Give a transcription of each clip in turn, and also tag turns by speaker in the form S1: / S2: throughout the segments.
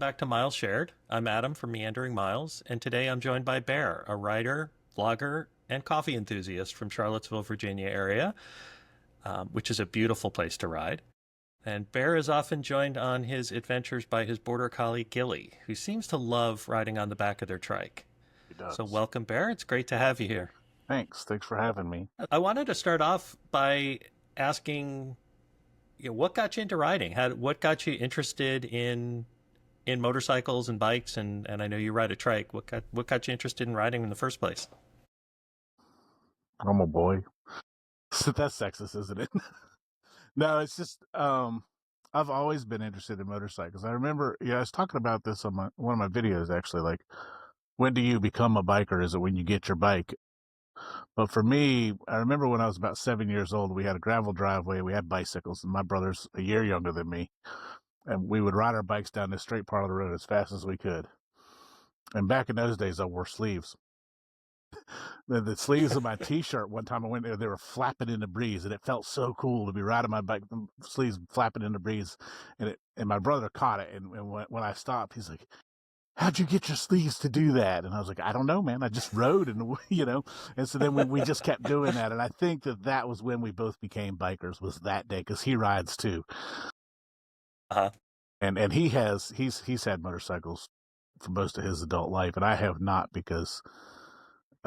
S1: back to Miles Shared. I'm Adam from Meandering Miles, and today I'm joined by Bear, a writer, vlogger, and coffee enthusiast from Charlottesville, Virginia area, which is a beautiful place to ride. And Bear is often joined on his adventures by his border collie, Ghillie, who seems to love riding on the back of their trike.
S2: He
S1: So
S2: does.
S1: welcome, Bear. It's great to have you here.
S2: Thanks for having me.
S1: I wanted to start off by asking, what got you into riding? What got you interested in motorcycles and bikes? And I know you ride a trike. What got you interested in riding in the first place?
S2: I'm a boy. That's sexist, isn't it? No, it's just I've always been interested in motorcycles. I remember, I was talking about this on one of my videos actually. Like, when do you become a biker? Is it when you get your bike? But for me, I remember when I was about 7 years old, we had a gravel driveway. We had bicycles, and my brother's a year younger than me, and we would ride our bikes down this straight part of the road as fast as we could. And back in those days, I wore sleeves. The sleeves of my T-shirt, one time I went there, they were flapping in the breeze, and it felt so cool to be riding my bike, the sleeves flapping in the breeze. And my brother caught it, and when I stopped, he's like, "How'd you get your sleeves to do that?" And I was like, "I don't know, man. I just rode," and And so then we just kept doing that, and I think that was when we both became bikers, was that day, because he rides too,
S1: Uh-huh.
S2: and he's had motorcycles for most of his adult life, and I have not, because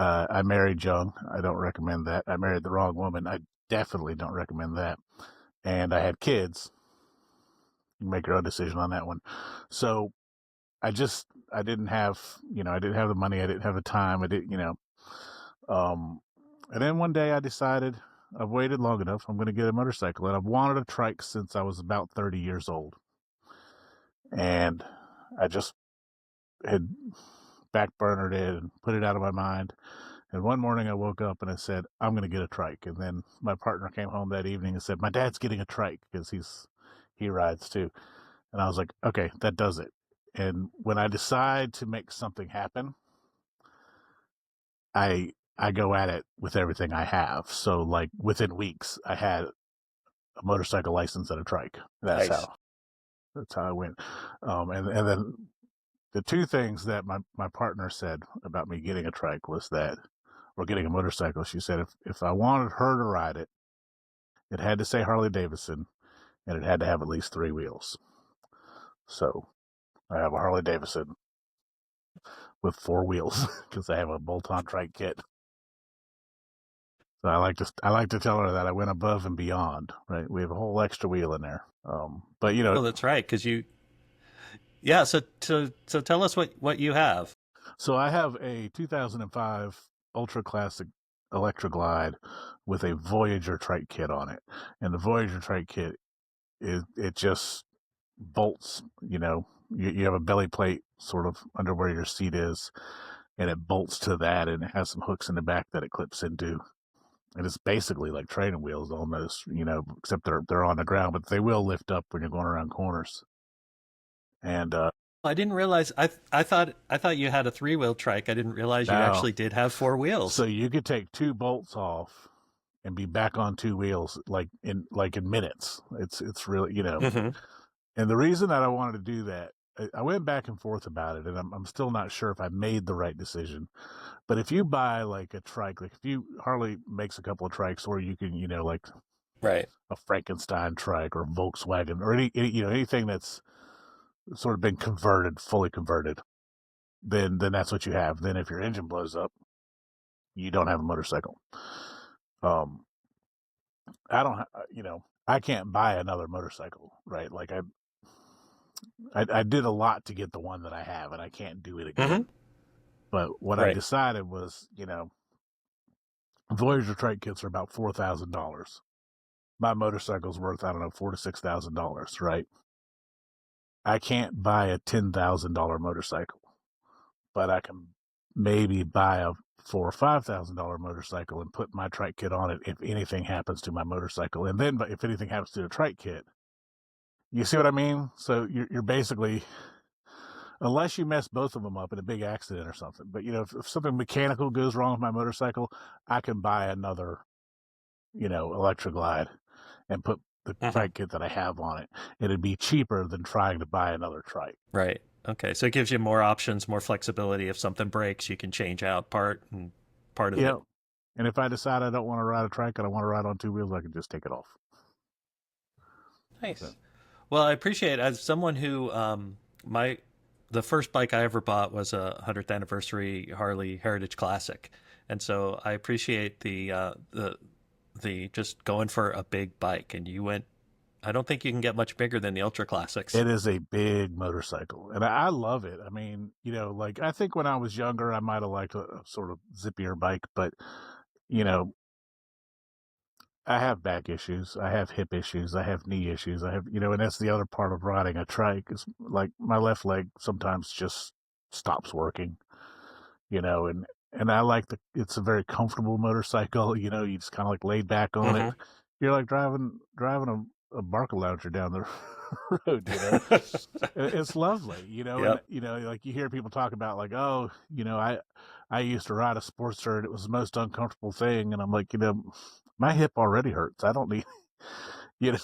S2: I married young. I don't recommend that. I married the wrong woman. I definitely don't recommend that. And I had kids. You make your own decision on that one. So I didn't have, I didn't have the money. I didn't have the time. And then one day I decided I've waited long enough. I'm going to get a motorcycle. And I've wanted a trike since I was about 30 years old. And I just had backburnered it and put it out of my mind. And one morning I woke up and I said, I'm going to get a trike. And then my partner came home that evening and said, my dad's getting a trike because he rides too. And I was like, okay, that does it. And when I decide to make something happen, I go at it with everything I have. So like within weeks, I had a motorcycle license and a trike.
S1: Nice.
S2: That's how I went. And then the two things that my partner said about me getting a trike was that, or getting a motorcycle, she said if I wanted her to ride it, it had to say Harley Davidson, and it had to have at least 3 wheels. So I have a Harley Davidson with 4 wheels because I have a bolt-on trike kit. So I like to tell her that I went above and beyond. Right, we have a whole extra wheel in there. But
S1: Oh, that's right. Because yeah. So tell us what you have.
S2: So I have a 2005 Ultra Classic Electra Glide with a Voyager trike kit on it, and the Voyager trike kit it just bolts. You have a belly plate sort of under where your seat is, and it bolts to that, and it has some hooks in the back that it clips into. And it's basically like training wheels almost, except they're on the ground, but they will lift up when you're going around corners. And
S1: I didn't realize. I thought you had a 3-wheel trike. I didn't realize you
S2: now,
S1: actually did have 4 wheels.
S2: so you could take 2 bolts off and be back on 2 wheels in minutes. It's really,
S1: Mm-hmm.
S2: And the reason that I wanted to do that, I went back and forth about it, and I'm still not sure if I made the right decision. But if you buy like a trike, like Harley makes a couple of trikes, or you can, like
S1: Right.
S2: a Frankenstein trike or Volkswagen or anything that's sort of been fully converted, then that's what you have. Then if your engine blows up, you don't have a motorcycle. I don't, I can't buy another motorcycle, right? Like I did a lot to get the one that I have, and I can't do it again.
S1: Mm-hmm.
S2: But what I
S1: Right.
S2: decided was, Voyager trike kits are about $4,000. My motorcycle's worth, I don't know, $4,000 to $6,000, right? I can't buy a $10,000 motorcycle, but I can maybe buy a $4,000 or $5,000 motorcycle and put my trike kit on it if anything happens to my motorcycle. And then, if anything happens to a trike kit, you see what I mean? So you're basically, unless you mess both of them up in a big accident or something. But if something mechanical goes wrong with my motorcycle, I can buy another, Electra Glide and put the
S1: Mm-hmm.
S2: trike kit that I have on it. It'd be cheaper than trying to buy another trike.
S1: Right. Okay, so it gives you more options, more flexibility. If something breaks, you can change out part of
S2: Yeah.
S1: it.
S2: And if I decide I don't want to ride a trike and I want to ride on two wheels, I can just take it off. So,
S1: Nice. Well, I appreciate, as someone who my the first bike I ever bought was a 100th anniversary Harley Heritage Classic, and so I appreciate the just going for a big bike. And you went. I don't think you can get much bigger than the Ultra Classics.
S2: it is a big motorcycle, and I love it. I mean, like I think when I was younger, I might have liked a sort of zippier bike, but you know, I have back issues, I have hip issues, I have knee issues, I have, and that's the other part of riding a trike is like my left leg sometimes just stops working, and I like it's a very comfortable motorcycle, you just kind of like laid back on it.
S1: Hmm.
S2: You're like driving a Barca lounger down the road, It's lovely, and
S1: Yep.
S2: like you hear people talk about like, oh, I used to ride a Sportster and it was the most uncomfortable thing, and I'm like, my hip already hurts. I don't need, you know.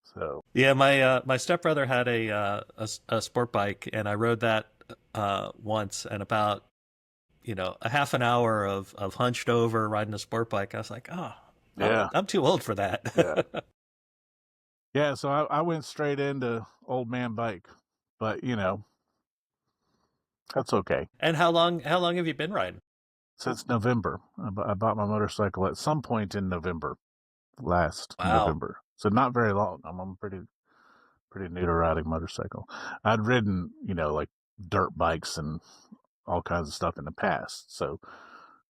S2: So
S1: Yeah, my stepbrother had a sport bike, and I rode that once, and about a half an hour of hunched over riding a sport bike. I was like, oh,
S2: yeah,
S1: I'm too old for
S2: yeah,
S1: that.
S2: yeah. So I went straight into old man bike, but that's okay.
S1: And how long have you been riding?
S2: Since November, I bought my motorcycle at some point in November, last
S1: Wow.
S2: November. So not very long. I'm pretty new to riding motorcycle. I'd ridden, like dirt bikes and all kinds of stuff in the past. So,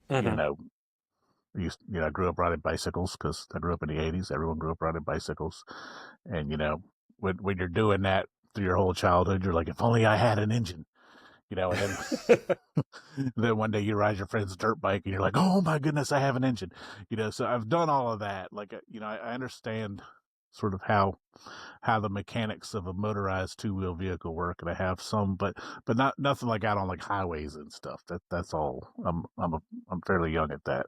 S2: you
S1: Hmm.
S2: know, I grew up riding bicycles because I grew up in the '80s. Everyone grew up riding bicycles, and when you're doing that through your whole childhood, you're like, if only I had an engine, and then then one day you ride your friend's dirt bike and you're like, oh my goodness, I have an engine, So I've done all of that. Like, I understand sort of how the mechanics of a motorized two-wheel vehicle work, and I have some, but not nothing like out on like highways and stuff. That's all. I'm fairly young at that,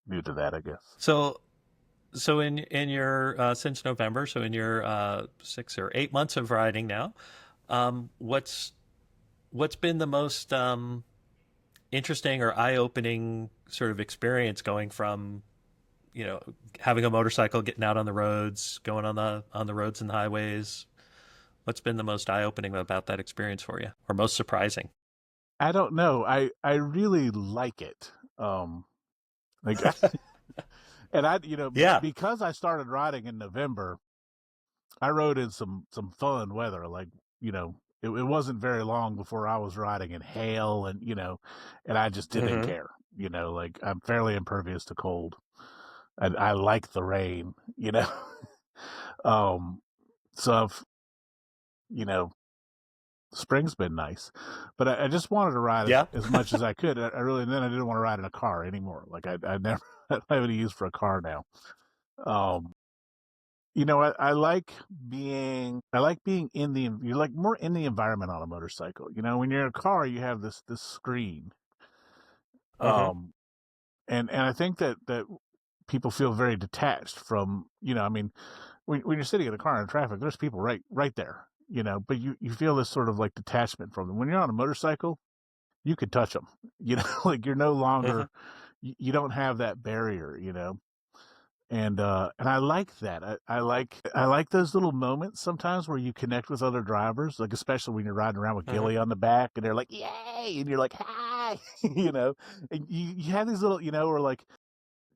S2: new to that, I guess.
S1: So in your since November, so in your 6 or 8 months of riding now, what's been the most interesting or eye-opening sort of experience going from having a motorcycle, getting out on the roads, going on the roads and the highways? What's been the most eye-opening about that experience for you, or most surprising?
S2: I don't know. I really like it. Like, and
S1: Yeah.
S2: because I started riding in November, I rode in some fun weather. Like, it wasn't very long before I was riding in hail, and I just didn't
S1: Hmm.
S2: care. Like I'm fairly impervious to cold, and I like the rain. um, so I've, you know, spring's been nice, but I just wanted to ride as
S1: Yeah.
S2: as much as I could. I really, and then I didn't want to ride in a car anymore. Like I never I don't have any use for a car now. Um, I like being you're like more in the environment on a motorcycle. When you're in a car, you have this screen.
S1: Hmm.
S2: Um, and I think that people feel very detached from, I mean, when you're sitting in a car in traffic, there's people right there, but you feel this sort of like detachment from them. When you're on a motorcycle, you could touch them, like you're no
S1: Hmm.
S2: longer, you don't have that barrier, and I like that. I like those little moments sometimes where you connect with other drivers, like especially when you're riding around with
S1: Hmm.
S2: Ghillie on the back, and they're like, "Yay!" and you're like, "Hi," and you have these little, or like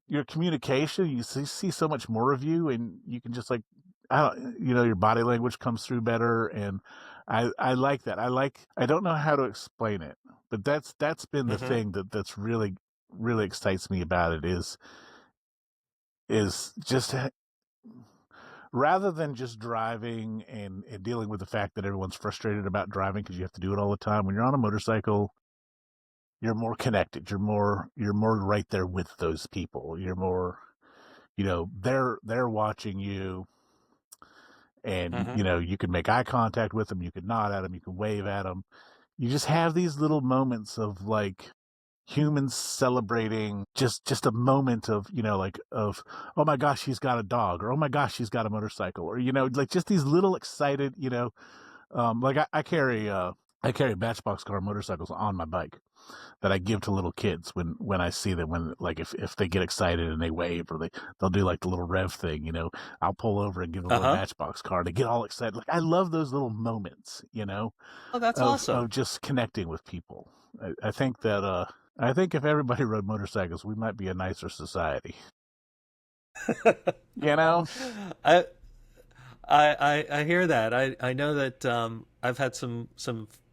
S2: your communication. You see so much more of you, and you can just like, I don't, your body language comes through better, and I like that. I don't know how to explain it, but that's been the
S1: Hmm.
S2: thing that's really excites me about it is just rather than just driving and dealing with the fact that everyone's frustrated about driving because you have to do it all the time. When you're on a motorcycle, you're more connected. You're more right there with those people. You're more, they're watching you, and
S1: Hmm.
S2: you can make eye contact with them. You can nod at them. You can wave at them. You just have these little moments of like humans celebrating just a moment of like of, oh my gosh, he's got a dog, or oh my gosh, he's got a motorcycle, or like just these little excited Like I carry Matchbox car motorcycles on my bike that I give to little kids when I see them, when like if they get excited and they wave, or they'll do like the little rev thing, I'll pull over and give them a little
S1: Uh-huh.
S2: Matchbox car to get all excited. Like I love those little moments,
S1: Oh, that's
S2: of
S1: awesome.
S2: just connecting with people. I think that I think if everybody rode motorcycles, we might be a nicer society. You know?
S1: I I hear that. I know that I've had some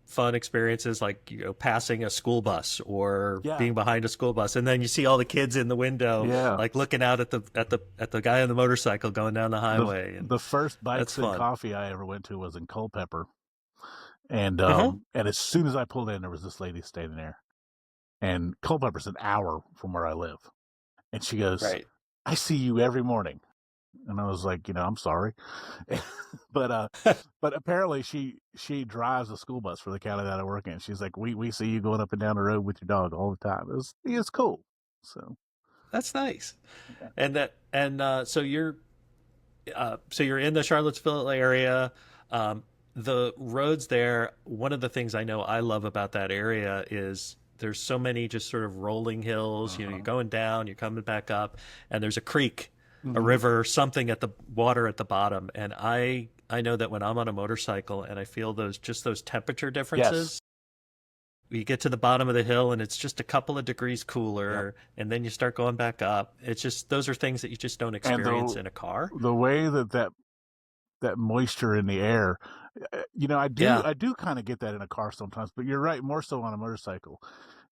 S1: fun experiences, like passing a school bus or
S2: Yeah.
S1: being behind a school bus, and then you see all the kids in the window
S2: Yeah.
S1: like looking out at the guy on the motorcycle going down the
S2: The
S1: highway, and
S2: the first
S1: that's
S2: Bikes and
S1: fun.
S2: Coffee I ever went to was in Culpeper. And
S1: Hmm.
S2: and as soon as I pulled in, there was this lady standing there. And Culpeper's an hour from where I live. And she goes,
S1: Right.
S2: "I see you every morning." And I was like, I'm sorry. but but apparently she drives a school bus for the county that I work in. She's like, "We see you going up and down the road with your dog all the time." It's cool. So
S1: That's nice.
S2: yeah.
S1: And so you're in the Charlottesville area. Um, the roads there, one of the things I know I love about that area is there's so many just sort of rolling hills. You're
S2: Uh-huh.
S1: going down, you're coming back up, and there's a creek, a
S2: Hmm.
S1: river, something at the water at the bottom. And I know that when I'm on a motorcycle and I feel those temperature
S2: Yes.
S1: differences, you get to the bottom of the hill and it's just a couple of degrees
S2: Yep.
S1: cooler, and then you start going back up. It's just those are things that you just don't
S2: And
S1: experience in a car.
S2: the way that moisture in the air,
S1: Yeah.
S2: I do kind of get that in a car sometimes, but you're right, more so on a motorcycle.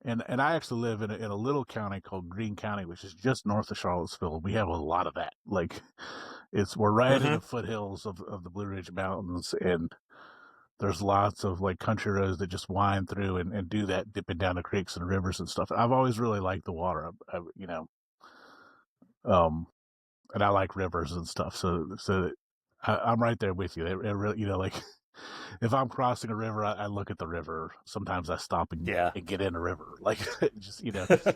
S2: And I actually live in a little county called Greene County, which is just north of Charlottesville. We have a lot of that. Like we're right in
S1: Hmm.
S2: the foothills of the Blue Ridge Mountains, and there's lots of like country roads that just wind through and do that, dipping down the creeks and rivers and stuff. I've always really liked the water. Um, and I like rivers and stuff. So I'm right there with you. It really, like if I'm crossing a river, I look at the river. Sometimes I stop
S1: Yeah.
S2: and get in a river, like just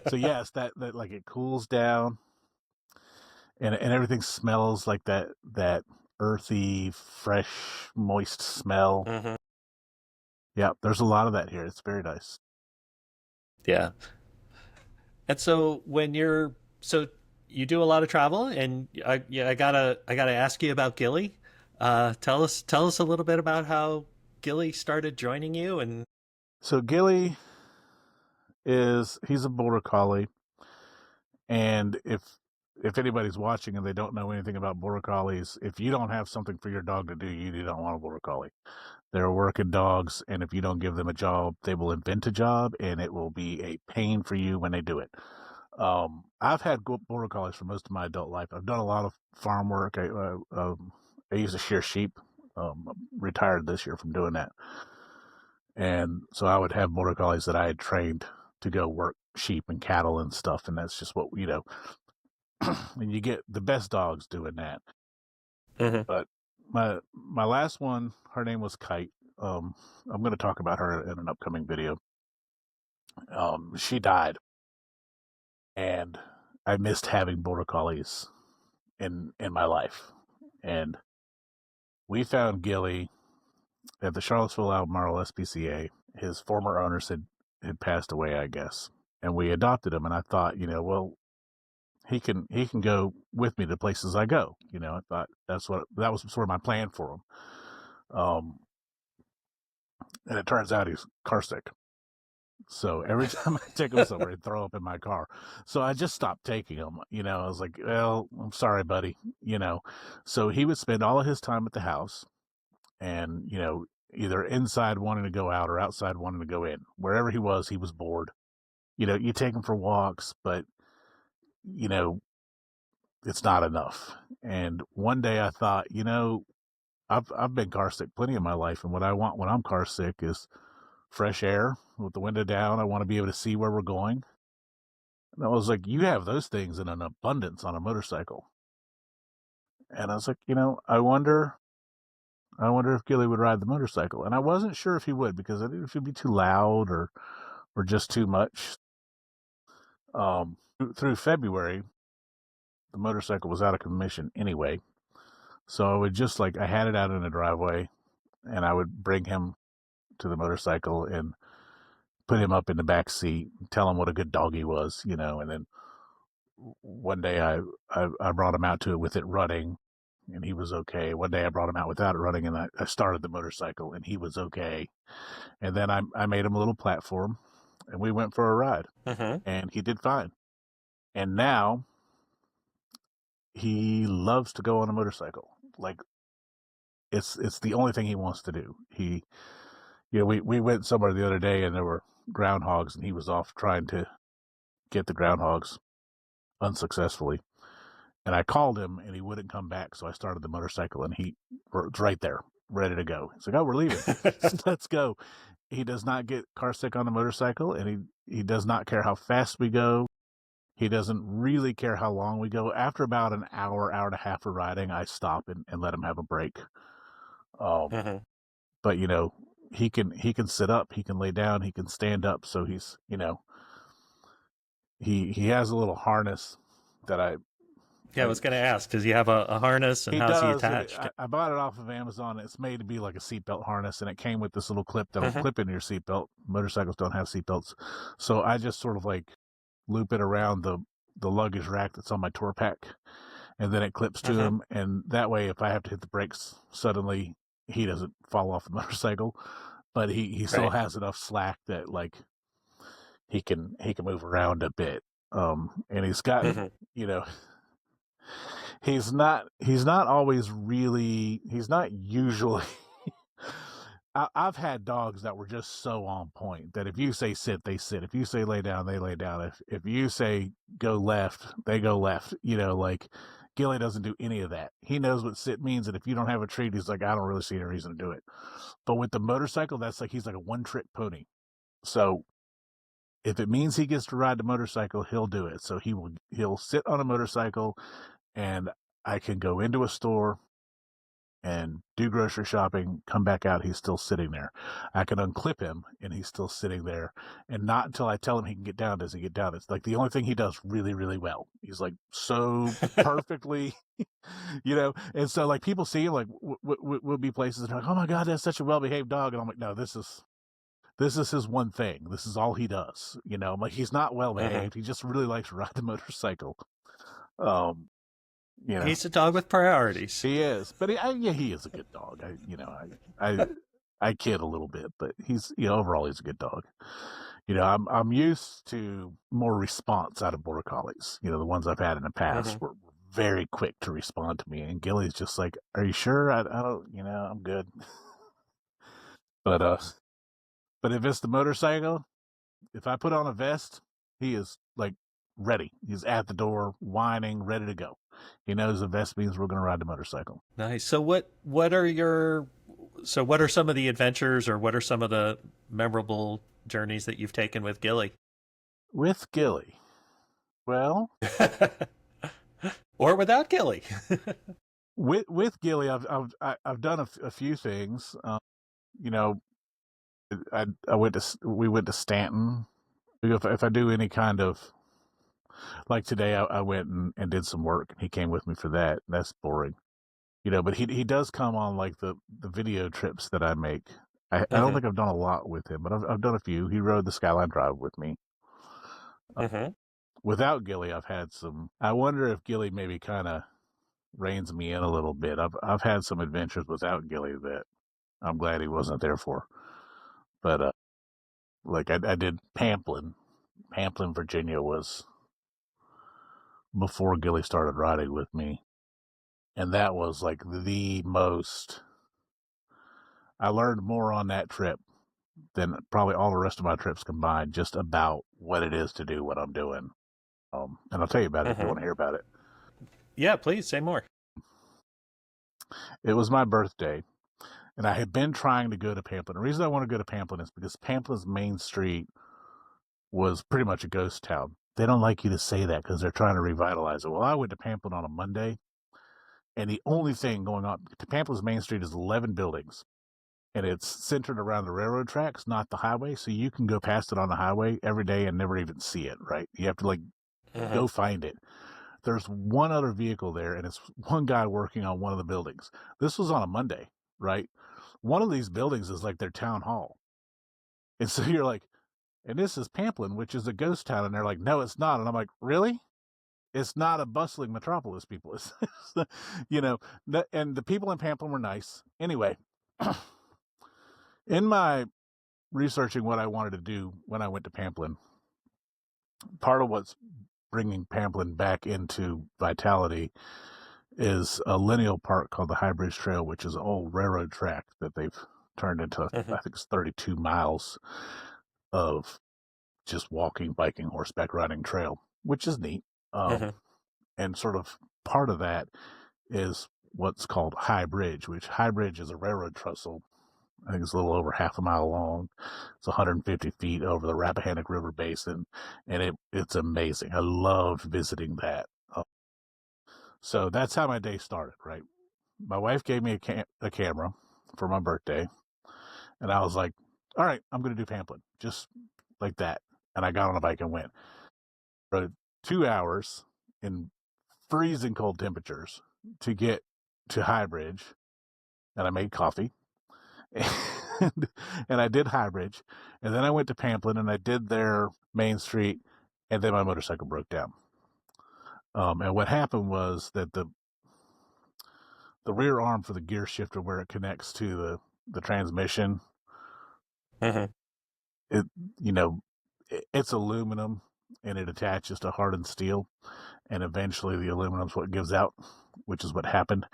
S2: So yes, that like it cools down, and everything smells like that earthy, fresh, moist smell.
S1: Hmm.
S2: Yeah, there's a lot of that here. It's very nice.
S1: Yeah. And so so you do a lot of travel, and I gotta ask you about Ghillie. Tell us a little bit about how Ghillie started joining you, and
S2: So Ghillie he's a border collie, and if anybody's watching and they don't know anything about border collies, if you don't have something for your dog to do, you do not want a border collie. They're working dogs, and if you don't give them a job, they will invent a job, and it will be a pain for you when they do it. I've had border collies for most of my adult life. I've done a lot of farm work. I used to shear sheep. I'm retired this year from doing that, and so I would have border collies that I had trained to go work sheep and cattle and stuff, and that's just what and you get the best dogs doing that.
S1: Mhm.
S2: But my last one, her name was Kite. I'm going to talk about her in an upcoming video. She died, and I missed having border collies in my life. And we found Ghillie at the Charlottesville Albemarle SPCA. His former owners had passed away, I guess, and we adopted him. And I thought, well, he can go with me to places I go. I thought that was sort of my plan for him. And it turns out he's car sick. So every time I take him somewhere, he'd throw up in my car. So I just stopped taking him. I was like, well, I'm sorry, buddy. So he would spend all of his time at the house, and either inside wanting to go out or outside wanting to go in. Wherever he was bored. You take him for walks, but you know it's not enough. And one day I thought, I've been car sick plenty of my life, and what I want when I'm car sick is fresh air with the window down. I want to be able to see where we're going. And I was like, you have those things in an abundance on a motorcycle. And I was like, I wonder if Ghillie would ride the motorcycle. And I wasn't sure if he would, because I didn't know if it'd be too loud or just too much. Through February, the motorcycle was out of commission anyway. So I would just I had it out in the driveway, and I would bring him to the motorcycle and put him up in the back seat, tell him what a good dog he was, you know. And then one day I brought him out to it with it running, and he was okay. One day I brought him out without it running, and I started the motorcycle, and he was okay. And then I made him a little platform, and we went for a ride, and he did fine. And now he loves to go on a motorcycle. Like it's the only thing he wants to do. We went somewhere the other day, and there were groundhogs, and he was off trying to get the groundhogs unsuccessfully. And I called him, and he wouldn't come back. So I started the motorcycle, and he was right there, ready to go. He's like, "Oh, we're leaving. Let's go." He does not get car sick on the motorcycle, and he does not care how fast we go. He doesn't really care how long we go. After about an hour, hour and a half of riding, I stop and let him have a break. But you know, he can sit up, he can lay down, he can stand up. So he's, you know, he has a little harness that I
S1: was going to ask, does he have a harness, and how's he attached?
S2: I bought it off of Amazon. It's made to be like a seatbelt harness, and it came with this little clip that'll clip into your seatbelt. Motorcycles don't have seatbelts, so I just sort of like loop it around the luggage rack that's on my tour pack, and then it clips to him, and that way if I have to hit the brakes suddenly, he doesn't fall off the motorcycle, but he still has enough slack that like he can move around a bit. And he's got you know, he's not always really, he's not usually I've had dogs that were just so on point that if you say sit, they sit. If you say lay down, they lay down. If you say go left, they go left. You know, like Ghillie doesn't do any of that. He knows what sit means, and if you don't have a treat, he's like, I don't really see any reason to do it. But with the motorcycle, that's like he's like a one-trick pony. So if it means he gets to ride the motorcycle, he'll do it. So he'll sit on a motorcycle, and I can go into a store and do grocery shopping, come back out, he's still sitting there. I can unclip him, and he's still sitting there. And not until I tell him he can get down does he get down. It's like the only thing he does really, really well. He's like so perfectly, you know. And so like people see him, like we'll be places and like, oh my God, that's such a well-behaved dog. And I'm like, no, this is his one thing. This is all he does. You know, I'm like, he's not well-behaved. He just really likes to ride the motorcycle. You know,
S1: he's a dog with priorities.
S2: He is, but he is a good dog. I kid a little bit, but he's, you know, overall he's a good dog. You know, I'm used to more response out of border collies. You know, the ones I've had in the past were very quick to respond to me, and Ghillie's just like, "Are you sure? I don't, you know, I'm good." but if it's the motorcycle, if I put on a vest, he is like ready. He's at the door, whining, ready to go. He knows the vest means we're going to ride the motorcycle.
S1: Nice. So what are some of the adventures, or what are some of the memorable journeys that you've taken with Ghillie?
S2: With Ghillie, well,
S1: or without Ghillie?
S2: with Ghillie, I've done a few things. You know, we went to Stanton. If I do any kind of, like today, I went and did some work, and he came with me for that. That's boring, you know. But he does come on like the video trips that I make. I don't think I've done a lot with him, but I've done a few. He rode the Skyline Drive with me. Without Ghillie, I've had some. I wonder if Ghillie maybe kind of reins me in a little bit. I've had some adventures without Ghillie that I'm glad he wasn't there for. But like I did Pamplin. Pamplin, Virginia was before Ghillie started riding with me. And that was like the most, I learned more on that trip than probably all the rest of my trips combined, just about what it is to do what I'm doing. And I'll tell you about it if you want to hear about it.
S1: Yeah, please say more.
S2: It was my birthday, and I had been trying to go to Pamplin. The reason I want to go to Pamplin is because Pamplin's main street was pretty much a ghost town. They don't like you to say that because they're trying to revitalize it. Well, I went to Pamplin on a Monday, and the only thing going on, Pamplin's main street is 11 buildings, and it's centered around the railroad tracks, not the highway. So you can go past it on the highway every day and never even see it, right? You have to like go find it. There's one other vehicle there, and it's one guy working on one of the buildings. This was on a Monday, right? one of these buildings is like their town hall. And so you're like, and this is Pamplin, which is a ghost town. And they're like, no, it's not. And I'm like, really? It's not a bustling metropolis, people. You know, and the people in Pamplin were nice. Anyway, in my researching what I wanted to do when I went to Pamplin, part of what's bringing Pamplin back into vitality is a lineal park called the High Bridge Trail, which is an old railroad track that they've turned into,
S1: Mm-hmm.
S2: I think it's 32 miles of just walking, biking, horseback riding trail, which is neat.
S1: Mm-hmm.
S2: And sort of part of that is what's called High Bridge, which High Bridge is a railroad trestle. I think it's a little over half a mile long. It's 150 feet over the Rappahannock River Basin, and it's amazing. I loved visiting that. So that's how my day started, right? My wife gave me a camera for my birthday, and I was like, all right, I'm going to do Pamplin, just like that. And I got on a bike and went. Rode 2 hours in freezing cold temperatures to get to High Bridge, and I made coffee. And, and I did High Bridge, and then I went to Pamplin, and I did their Main Street, and then my motorcycle broke down. And what happened was that the rear arm for the gear shifter, where it connects to the transmission,
S1: Mm-hmm.
S2: it you know it's aluminum, and it attaches to hardened steel, and eventually the aluminum's what gives out, which is what happened.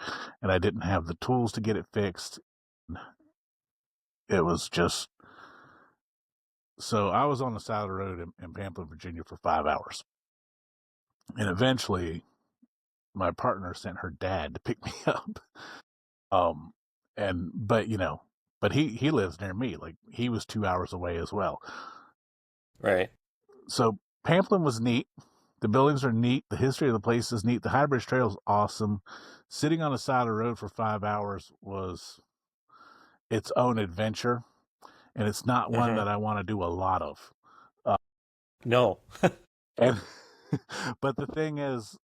S2: And I didn't have the tools to get it fixed. It was just so I was on the side of the road in Pamplin, Virginia for 5 hours, and eventually my partner sent her dad to pick me up. Um, and but he lives near me. Like, he was 2 hours away as well.
S1: Right.
S2: So Pamplin was neat. The buildings are neat. The history of the place is neat. The High Bridge Trail is awesome. Sitting on the side of the road for 5 hours was its own adventure, and it's not one
S1: Mm-hmm.
S2: that I want to do a lot of. Uh,
S1: No.
S2: and but the thing is,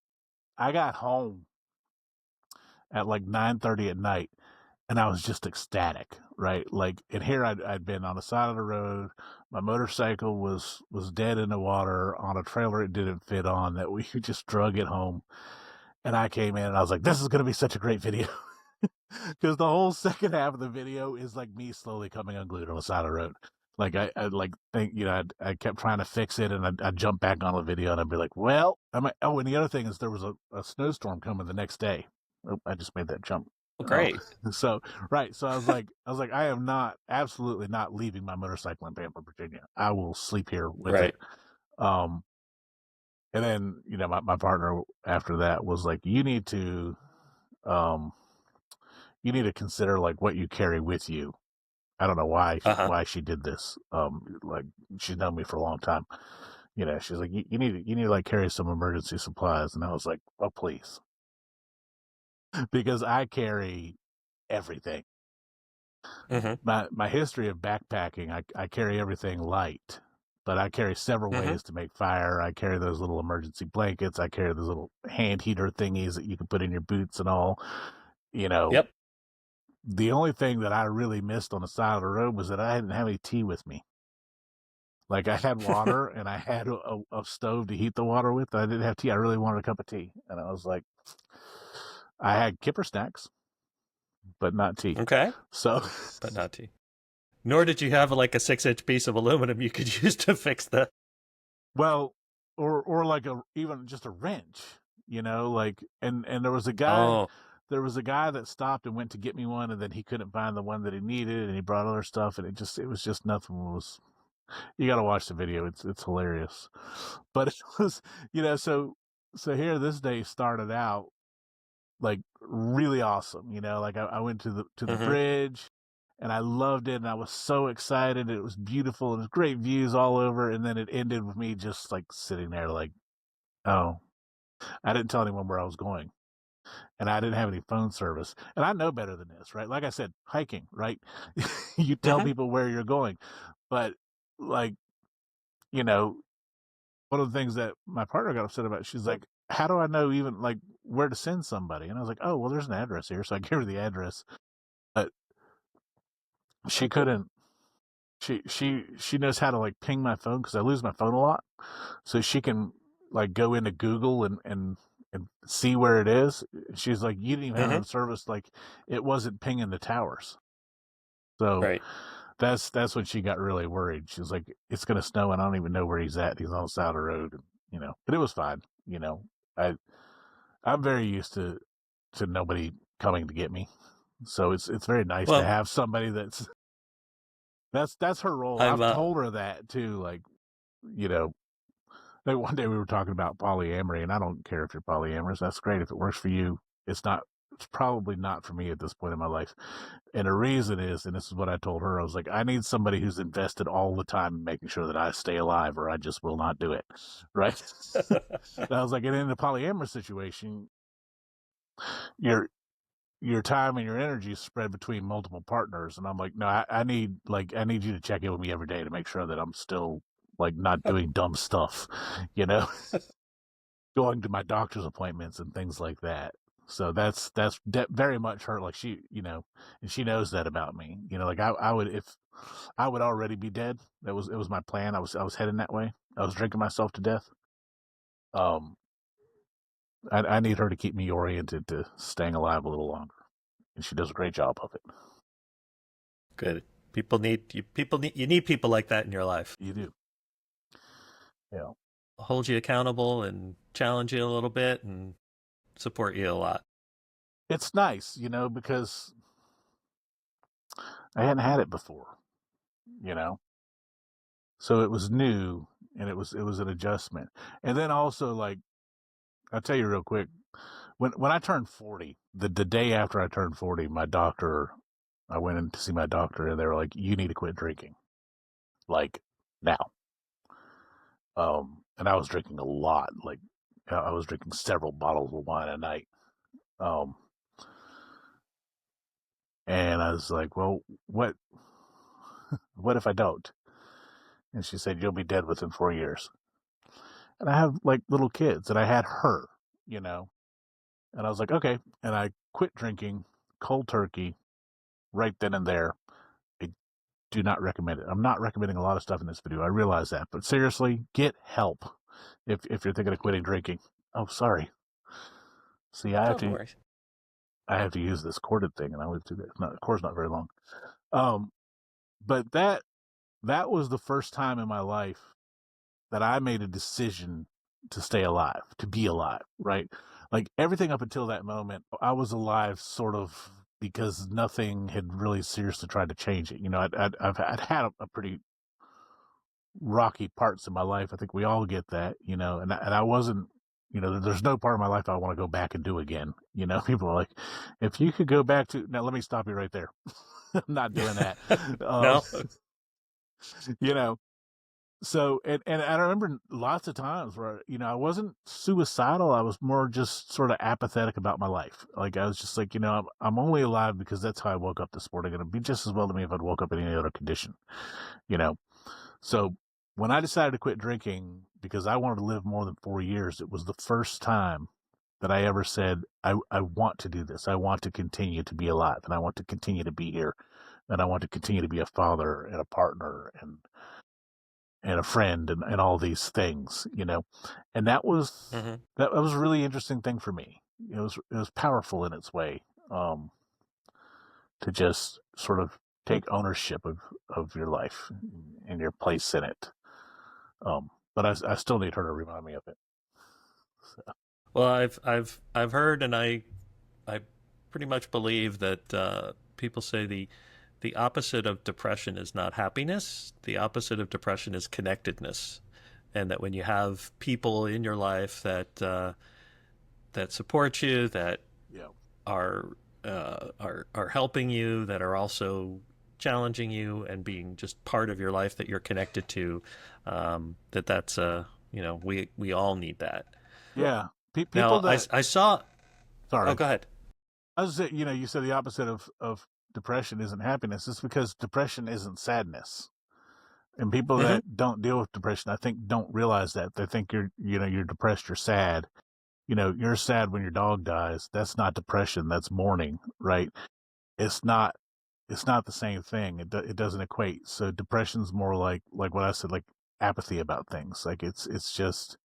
S2: I got home at like 9:30 at night, and I was just ecstatic, right? Like, and here I'd been on the side of the road. My motorcycle was dead in the water on a trailer it didn't fit on, that we just drug it home. And I came in and I was like, this is going to be such a great video. Because the whole second half of the video is like me slowly coming unglued on the side of the road. Like, I like think, I kept trying to fix it, and I'd jump back on the video and I'd be like, well, oh, and the other thing is there was a snowstorm coming the next day. Oh, I just made that jump.
S1: Well,
S2: Um,
S1: great.
S2: so right, so I was like, I am not, absolutely not leaving my motorcycle in Pamplin, Virginia. I will sleep here with it.
S1: Right.
S2: Um, and then my partner after that was like, um, you need to consider like what you carry with you. I don't know why
S1: Uh-huh.
S2: she did this. Like, she's known me for a long time. She's like, you need to like carry some emergency supplies, and I was like, oh, please, because I carry everything.
S1: Mm-hmm.
S2: My history of backpacking, I carry everything light, but I carry several
S1: Mm-hmm.
S2: ways to make fire. I carry those little emergency blankets. I carry those little hand heater thingies that you can put in your boots and all. You know,
S1: Yep.
S2: the only thing that I really missed on the side of the road was that I didn't have any tea with me. Like, I had water and I had a stove to heat the water with. But I didn't have tea. I really wanted a cup of tea, and I was like, I had kipper snacks, but not tea.
S1: Okay.
S2: So,
S1: But not tea. Nor did you have like a 6-inch piece of aluminum you could use to fix the.
S2: well, or like even just a wrench, like, and
S1: Oh,
S2: there was a guy that stopped and went to get me one, and then he couldn't find the one that he needed, and he brought other stuff, and it was just nothing was. You got to watch the video. It's hilarious, but it was, so here this day started out like really awesome. Like, I went to the
S1: mm-hmm.
S2: bridge, and I loved it, and I was so excited. It was beautiful, and it was great views all over, and then it ended with me just like sitting there like, oh, I didn't tell anyone where I was going, and I didn't have any phone service. And I know better than this, right? Like I said, hiking, right? You tell
S1: Mm-hmm.
S2: people where you're going, but like, you know, one of the things that my partner got upset about, she's like, how do I know even like where to send somebody? And I was like, oh, well, there's an address here. So I gave her the address. But she couldn't. She knows how to like ping my phone because I lose my phone a lot, so she can like go into Google and see where it is. She's like, you didn't even have
S1: Hmm.
S2: enough service, like it wasn't pinging the towers. So
S1: Right.
S2: that's when she got really worried. She's like, it's gonna snow and I don't even know where he's at. He's on the side of the road, but it was fine. I I'm very used to nobody coming to get me, so it's very nice to
S1: Well,
S2: have somebody that's her role.
S1: I'm
S2: I've told her that too, you know. Like one day we were talking about polyamory, and I don't care if you're polyamorous. That's great if it works for you. It's not. It's probably not for me at this point in my life. And the reason is, and this is what I told her, I was like, I need somebody who's invested all the time in making sure that I stay alive, or I just will not do it. Right? And I was like, and in a polyamorous situation, your your time and your energy is spread between multiple partners. And I'm like, no, I need you to check in with me every day to make sure that I'm still like not doing dumb stuff, you know. Going to my doctor's appointments and things like that. So that's very much her. Like and she knows that about me. Like I would if I would already be dead. It was my plan. I was heading that way. I was drinking myself to death. Um, I need her to keep me oriented to staying alive a little longer, and she does a great job of it.
S1: good. People need you. You need people like that in your life.
S2: You do, yeah.
S1: Hold you accountable and challenge you a little bit and support you a lot.
S2: It's nice, because I hadn't had it before, you know. So it was new, and it was an adjustment. And then also, like, I'll tell you real quick, when I turned 40, the day after I turned 40, I went in to see my doctor, and they were like, "You need to quit drinking, like now." And I was drinking a lot, like I was drinking several bottles of wine a night. Um, and I was like, "Well, what if I don't?" And she said, "You'll be dead within 4 years." And I have like little kids, and I had her, you know. And I was like, "Okay." And I quit drinking cold turkey right then and there. I do not recommend it. I'm not recommending a lot of stuff in this video. I realize that, but seriously, get help if you're thinking of quitting drinking. Oh, sorry. See, I have
S1: Oh, no
S2: to
S1: worries.
S2: I have to use this corded thing, and I always do that. The cord's not very long. Um, but that was the first time in my life that I made a decision to stay alive, to be alive. Right, like everything up until that moment, I was alive, sort of because nothing had really seriously tried to change it. I'd had a pretty rocky parts in my life. I think we all get that, and I wasn't, there's no part of my life I want to go back and do again. People are like, if you could go back to, now let me stop you right there. I'm not doing that. Um,
S1: No.
S2: you know, so, and I remember lots of times where, I wasn't suicidal. I was more just sort of apathetic about my life. Like I was just like, I'm only alive because that's how I woke up this morning. And it'd be just as well to me if I'd woke up in any other condition, you know? So when I decided to quit drinking because I wanted to live more than 4 years, it was the first time that I ever said, I want to do this. I want to continue to be alive, and I want to continue to be here, and I want to continue to be a father and a partner and a friend and all these things. And that was
S1: Hmm.
S2: that was a really interesting thing for me. It was powerful in its way, to just sort of take ownership of your life and your place in it. But I still need her to remind me of it. So,
S1: Well, I've heard, and I pretty much believe that people say the opposite of depression is not happiness. The opposite of depression is connectedness, and that when you have people in your life that support you, that
S2: yeah,
S1: are are helping you, that are also challenging you and being just part of your life that you're connected to, that's we all need that.
S2: yeah. People
S1: Now
S2: that
S1: I saw. Oh,
S2: sorry,
S1: go ahead.
S2: I was you said the opposite of depression isn't happiness. It's because depression isn't sadness. And people
S1: Hmm.
S2: that don't deal with depression, I think, don't realize that. They think you're depressed, you're sad. You're sad when your dog dies. That's not depression. That's mourning, right? It's not. it's not the same thing. It doesn't equate. So depression's more like what I said, like apathy about things. Like it's just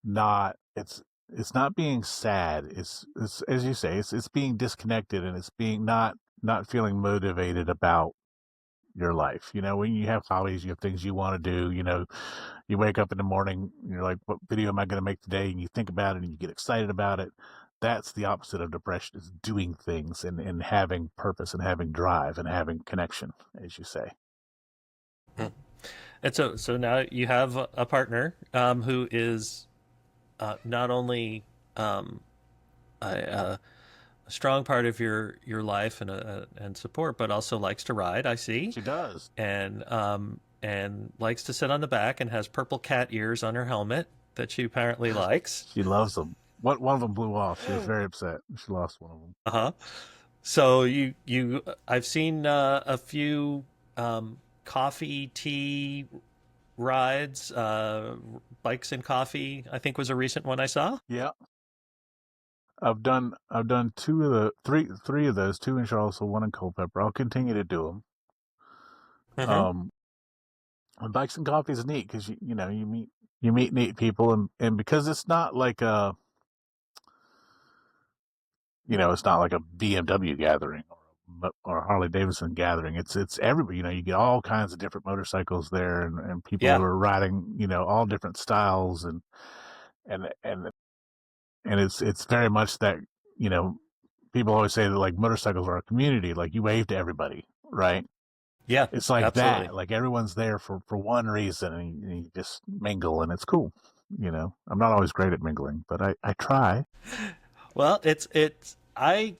S2: not it's not being sad. It's as you say, it's being disconnected, and it's being not feeling motivated about your life. You know, when you have hobbies, you have things you want to do. You know, you wake up in the morning, you're like, what video am I going to make today? And you think about it and you get excited about it. That's the opposite of depression, is doing things and having purpose and having drive and having connection, as you say.
S1: Mm. And so now you have a partner who is not only a strong part of your life and support, but also likes to ride. I see,
S2: She does.
S1: and likes to sit on the back and has purple cat ears on her helmet that she apparently likes.
S2: She loves them. One of them blew off. She was very upset. She lost one of them.
S1: Uh-huh. So I've seen a few coffee tea rides, bikes and coffee, I think was a recent one I saw.
S2: Yeah. I've done two of the three of those, two in Charlottesville, one in Culpeper. I'll continue to do them.
S1: Mm-hmm.
S2: And bikes and coffee is neat because you know you meet neat people, and because it's not like a it's not like a BMW gathering or a Harley Davidson gathering. It's everybody. You know, you get all kinds of different motorcycles there, and people who
S1: Yeah.
S2: are riding all different styles, and and and it's very much that you know people always say that like motorcycles are a community. Like you wave to everybody, right?
S1: Yeah,
S2: It's like
S1: absolutely.
S2: that. Like everyone's there for one reason, and you just mingle, and it's cool. I'm not always great at mingling, but I try.
S1: Well, it's I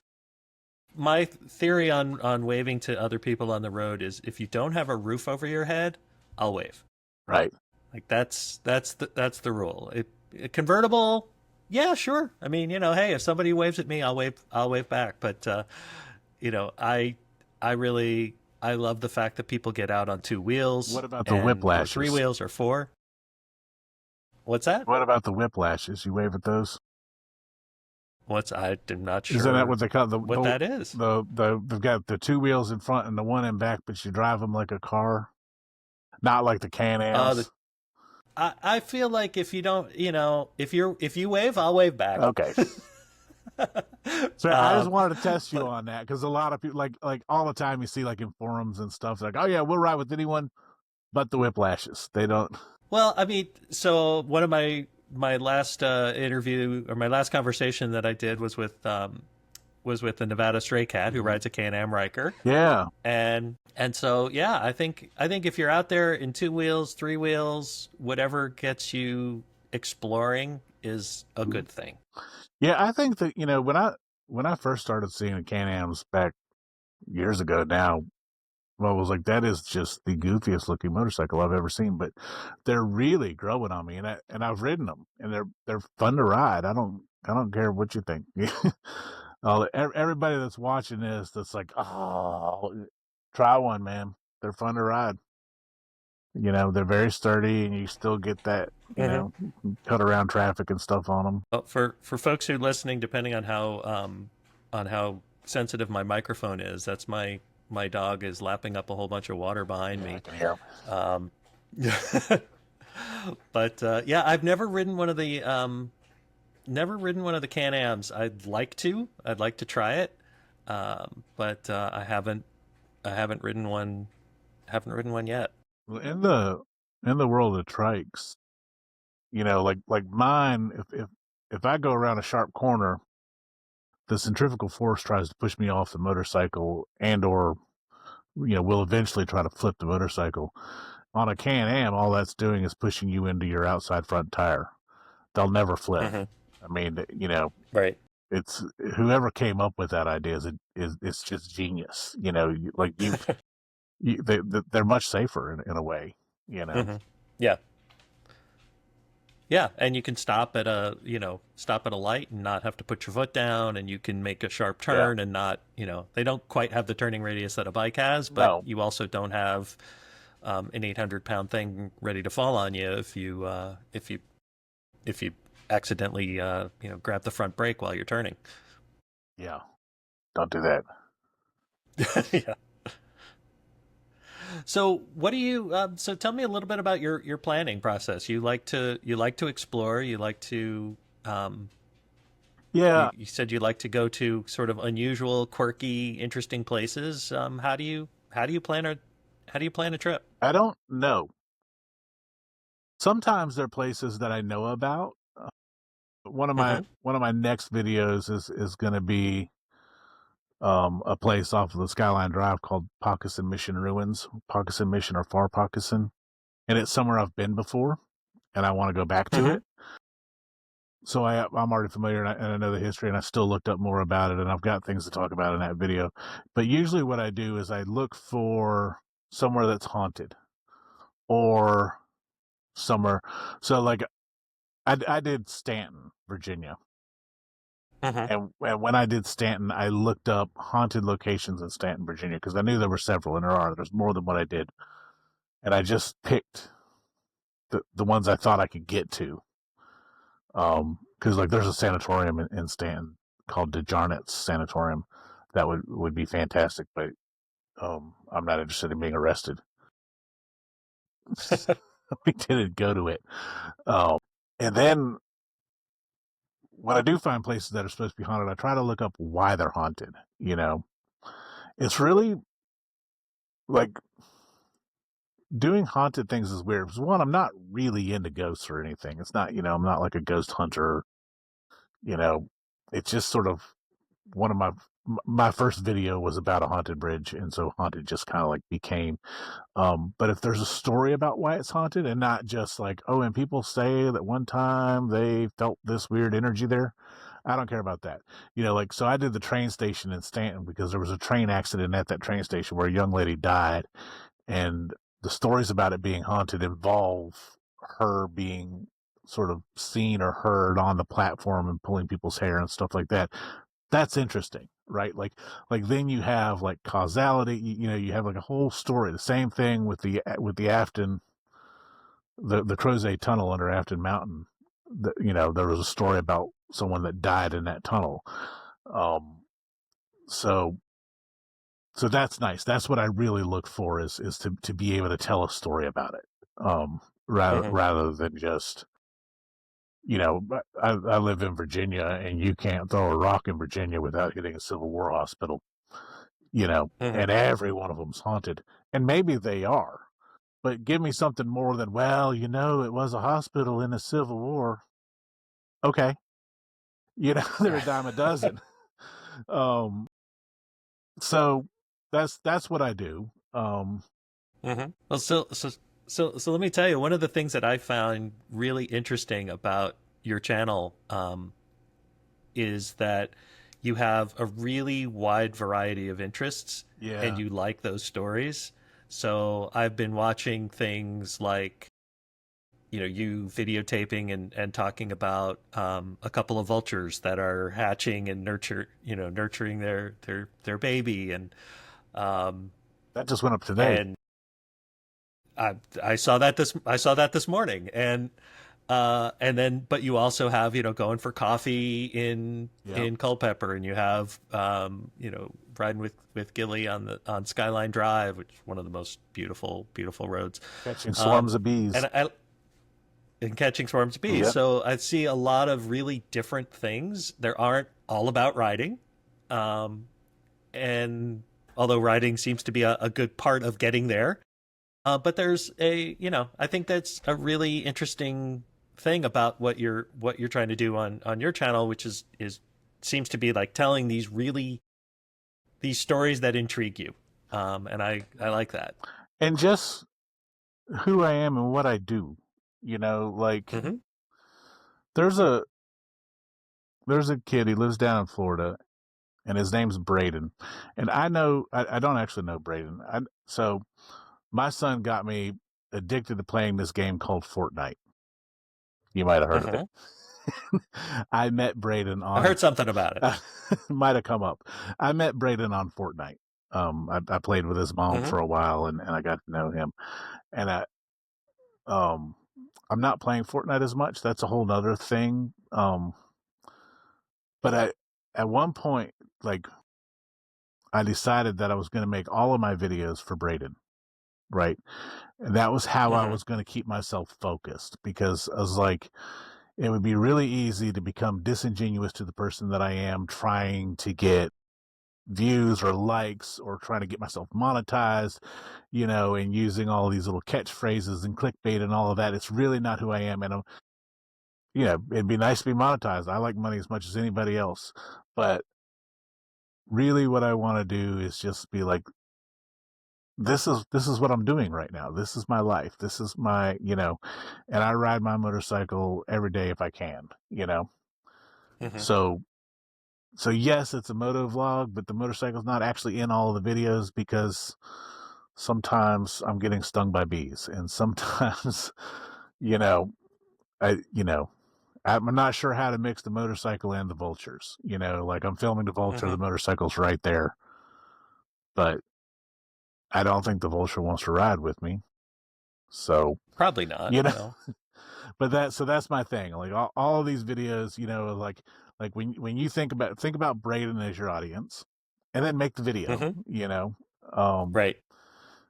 S1: my theory on waving to other people on the road is if you don't have a roof over your head, I'll wave.
S2: Right.
S1: Like that's the rule. It convertible, yeah, sure. I mean, hey, if somebody waves at me, I'll wave back. But I really I love the fact that people get out on two wheels
S2: What about the
S1: and or three
S2: whiplashes?
S1: wheels or four. What's that?
S2: What about the whiplashes? You wave at those?
S1: I'm not
S2: Isn't that
S1: sure
S2: what they call
S1: what that is.
S2: they've got the two wheels in front and the one in back, but you drive them like a car, not like the
S1: The
S2: Can-Ams.
S1: I feel like if you don't, if you wave, I'll wave back.
S2: Okay. So I just
S1: um,
S2: wanted to test you
S1: but
S2: on that because a lot of people like all the time you see like in forums and stuff like, oh yeah, we'll ride with anyone but the whiplashes. They don't.
S1: well, I mean, so one of my last interview or my last conversation that I did was with the Nevada Stray Cat who rides a Can-Am Riker,
S2: Yeah.
S1: and so yeah, I think if you're out there in two wheels, three wheels, whatever gets you exploring is a good thing.
S2: Yeah, I think that when I first started seeing the Can-Ams back years ago now, well, I was like, that is just the goofiest looking motorcycle I've ever seen. But they're really growing on me, and I've ridden them, and they're fun to ride. I don't care what you think. Everybody that's watching this, that's like, oh, try one, man. They're fun to ride. They're very sturdy, and you still get that.
S1: Hmm.
S2: You can cut around traffic and stuff on them.
S1: Well, for folks who are listening, depending on how sensitive my microphone is, that's my dog is lapping up a whole bunch of water behind
S2: Yeah, I
S1: me.
S2: can hear 'em.
S1: Um, but yeah, I've never ridden one of the Can-Ams. I'd like to try it, but I haven't ridden one. Haven't ridden one yet.
S2: Well, in the world of trikes, like mine, if I go around a sharp corner, the centrifugal force tries to push me off the motorcycle, and or will eventually try to flip the motorcycle. On a Can-Am, all that's doing is pushing you into your outside front tire. They'll never flip.
S1: Hmm.
S2: I mean,
S1: Right.
S2: it's whoever came up with that idea is it's just genius. They're much safer in a way. You know.
S1: Hmm. Yeah. Yeah, and you can stop at a light and not have to put your foot down, and you can make a sharp
S2: Yeah.
S1: turn and not, they don't quite have the turning radius that a bike has, but
S2: No.
S1: you also don't have an 800-pound thing ready to fall on you if you accidentally grab the front brake while you're turning.
S2: Yeah. Don't do that.
S1: Yeah. So what do you? So tell me a little bit about your planning process. You like to explore. You like to. Um,
S2: Yeah,
S1: you said you like to go to sort of unusual, quirky, interesting places. How do you plan a trip?
S2: I don't know. Sometimes there are places that I know about.
S1: Hmm.
S2: One of my next videos is going to be a place off of the Skyline Drive called Pocosin Mission Ruins, Pocosin Mission or Far Pocosin, and it's somewhere I've been before, and I want to go back to
S1: Hmm.
S2: it. So I'm already familiar and I know the history, and I still looked up more about it, and I've got things to talk about in that video. But usually, what I do is I look for somewhere that's haunted or somewhere. So like I did Stanton, Virginia.
S1: Hmm.
S2: And when I did Stanton, I looked up haunted locations in Stanton, Virginia, because I knew there were several, and there's more than what I did. And I just picked the ones I thought I could get to. Because like there's a sanatorium in Stanton called DeJarnett's Sanatorium that would be fantastic, but I'm not interested in being arrested. We didn't go to it. And then when I do find places that are supposed to be haunted, I try to look up why they're haunted. You know, it's really like doing haunted things is weird. Because one, I'm not really into ghosts or anything. It's not, I'm not like a ghost hunter. You know, it's just sort of one of my first video was about a haunted bridge, and so haunted just kind of like became. But if there's a story about why it's haunted, and not just like, oh, and people say that one time they felt this weird energy there. I don't care about that. Like, so I did the train station in Stanton because there was a train accident at that train station where a young lady died, and the stories about it being haunted involve her being sort of seen or heard on the platform and pulling people's hair and stuff like that. That's interesting, right? Like then you have like causality. You have like a whole story. The same thing with the Afton, the Crozet Tunnel under Afton Mountain. There was a story about someone that died in that tunnel. Um, so so that's nice. That's what I really look for is to be able to tell a story about it.
S1: Hmm.
S2: Rather than just I live in Virginia, and you can't throw a rock in Virginia without hitting a Civil War hospital.
S1: Hmm.
S2: And every one of them's haunted, and maybe they are. But give me something more than, well, it was a hospital in the Civil War. Okay, they're a dime a dozen. Um, so that's what I do.
S1: Well, so let me tell you, one of the things that I found really interesting about your channel is that you have a really wide variety of interests and
S2: Yeah,
S1: you like those stories. So I've been watching things like, you videotaping and talking about a couple of vultures that are hatching and nurturing their baby, um,
S2: that just went up today.
S1: and I saw that this morning, and then but you also have going for coffee in
S2: Yep,
S1: in Culpeper, and you have riding with Ghillie on Skyline Drive, which is one of the most beautiful roads,
S2: catching swarms
S1: um,
S2: of bees.
S1: and catching swarms of bees.
S2: Yep.
S1: So I see a lot of really different things. There aren't all about riding, um, and although riding seems to be a good part of getting there, but there's I think that's a really interesting thing about what you're trying to do on your channel, which is seems to be like telling these stories that intrigue you, and I like that.
S2: And just who I am and what I do. Like
S1: Hmm.
S2: there's a there's a kid. He lives down in Florida, and his name's Braden. And I don't actually know Braden. So my son got me addicted to playing this game called Fortnite. You might have heard of it.
S1: Hmm.
S2: I met Braden
S1: I
S2: on
S1: heard something about it.
S2: might have come up. I met Braden on Fortnite. I played with his mom
S1: Hmm.
S2: for a while, and I got to know him. And um, I'm not playing Fortnite as much. That's a whole nother thing. But at one point, like, I decided that I was going to make all of my videos for Braden. right? And that was how I
S1: Mm-hmm.
S2: was going to keep myself focused, because I was like, it would be really easy to become disingenuous to the person that I am, trying to get views or likes, or trying to get myself monetized, and using all these little catchphrases and clickbait and all of that. It's really not who I am. And it'd be nice to be monetized. I like money as much as anybody else, but really what I want to do is just be like, this is what I'm doing right now. This is my life. This is my, and I ride my motorcycle every day if I can.
S1: Mm-hmm.
S2: So yes, it's a moto vlog, but the motorcycle's not actually in all of the videos, because sometimes I'm getting stung by bees, and sometimes, you know, I'm not sure how to mix the motorcycle and the vultures. Like, I'm filming the vulture,
S1: Mm-hmm.
S2: the motorcycle's right there, but I don't think the vulture wants to ride with me. So,
S1: Probably not.
S2: you know,
S1: No.
S2: but that's my thing. Like, all of these videos, like when you think about Braden as your audience, and then make the video.
S1: Mm-hmm.
S2: Um,
S1: Right.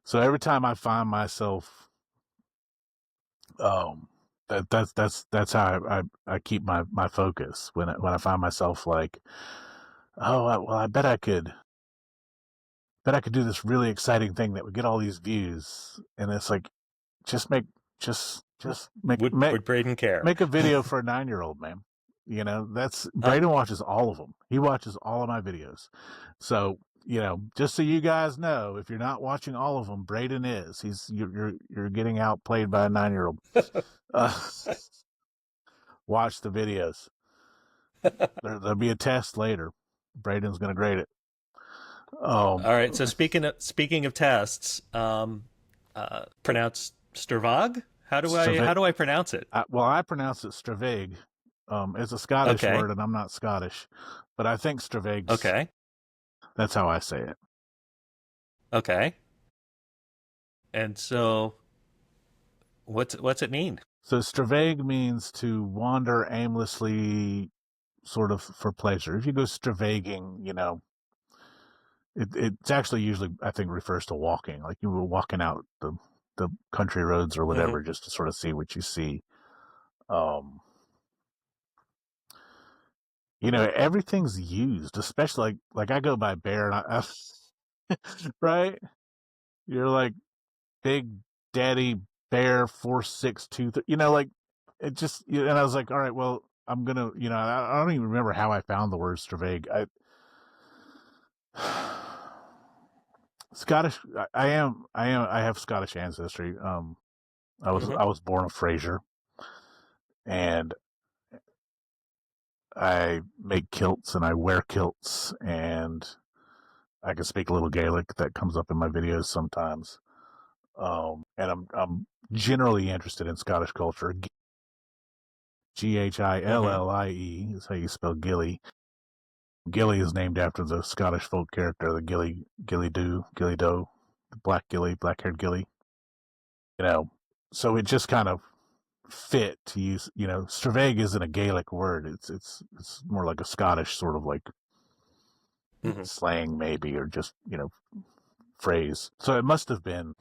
S2: so every time I find myself, um, that's how I keep my focus when I find myself like, oh, well, I bet I could do this really exciting thing that would get all these views, and it's like, just make just make make
S1: Would Braden care?
S2: make a video for a 9-year-old, man. That's
S1: Uh,
S2: Braden watches all of them. He watches all of my videos. So, just so you guys know, if you're not watching all of them, Braden is. You're getting outplayed by a 9-year-old. Uh, watch the videos. There'll be a test later. Braden's gonna grade it.
S1: all
S2: Um,
S1: right. So speaking of tests, pronounce Sturvog. How
S2: Stravig.
S1: do I pronounce it?
S2: Well, I pronounce it Stravig. It's a Scottish
S1: Okay.
S2: word, and I'm not Scottish, but I think Stravig's.
S1: Okay.
S2: That's how I say it.
S1: Okay. And so what's it mean?
S2: So Stravig means to wander aimlessly, sort of for pleasure. If you go stravagging, it's actually usually, I think, refers to walking. Like, you were walking out the country roads or
S1: Mm-hmm.
S2: whatever, just to sort of see what you see. Um, everything's used, especially like I go by Bear, and right? You're like Big Daddy Bear 462. Like, it just. And I was like, all right, well, I'm gonna. I don't even remember how I found the word Stravag. Scottish. I have Scottish ancestry. I was
S1: Mm-hmm.
S2: I was born a Fraser, and I make kilts and I wear kilts, and I can speak a little Gaelic. That comes up in my videos sometimes. And I'm generally interested in Scottish culture.
S1: Mm-hmm.
S2: Ghillie is how you spell Ghillie. Ghillie is named after the Scottish folk character, the Ghillie Doe, the black-haired Ghillie. You know, so it just kind of fit to use. Stravag isn't a Gaelic word. It's more like a Scottish sort of like
S1: Mm-hmm.
S2: slang, maybe, or just phrase. So it must have been.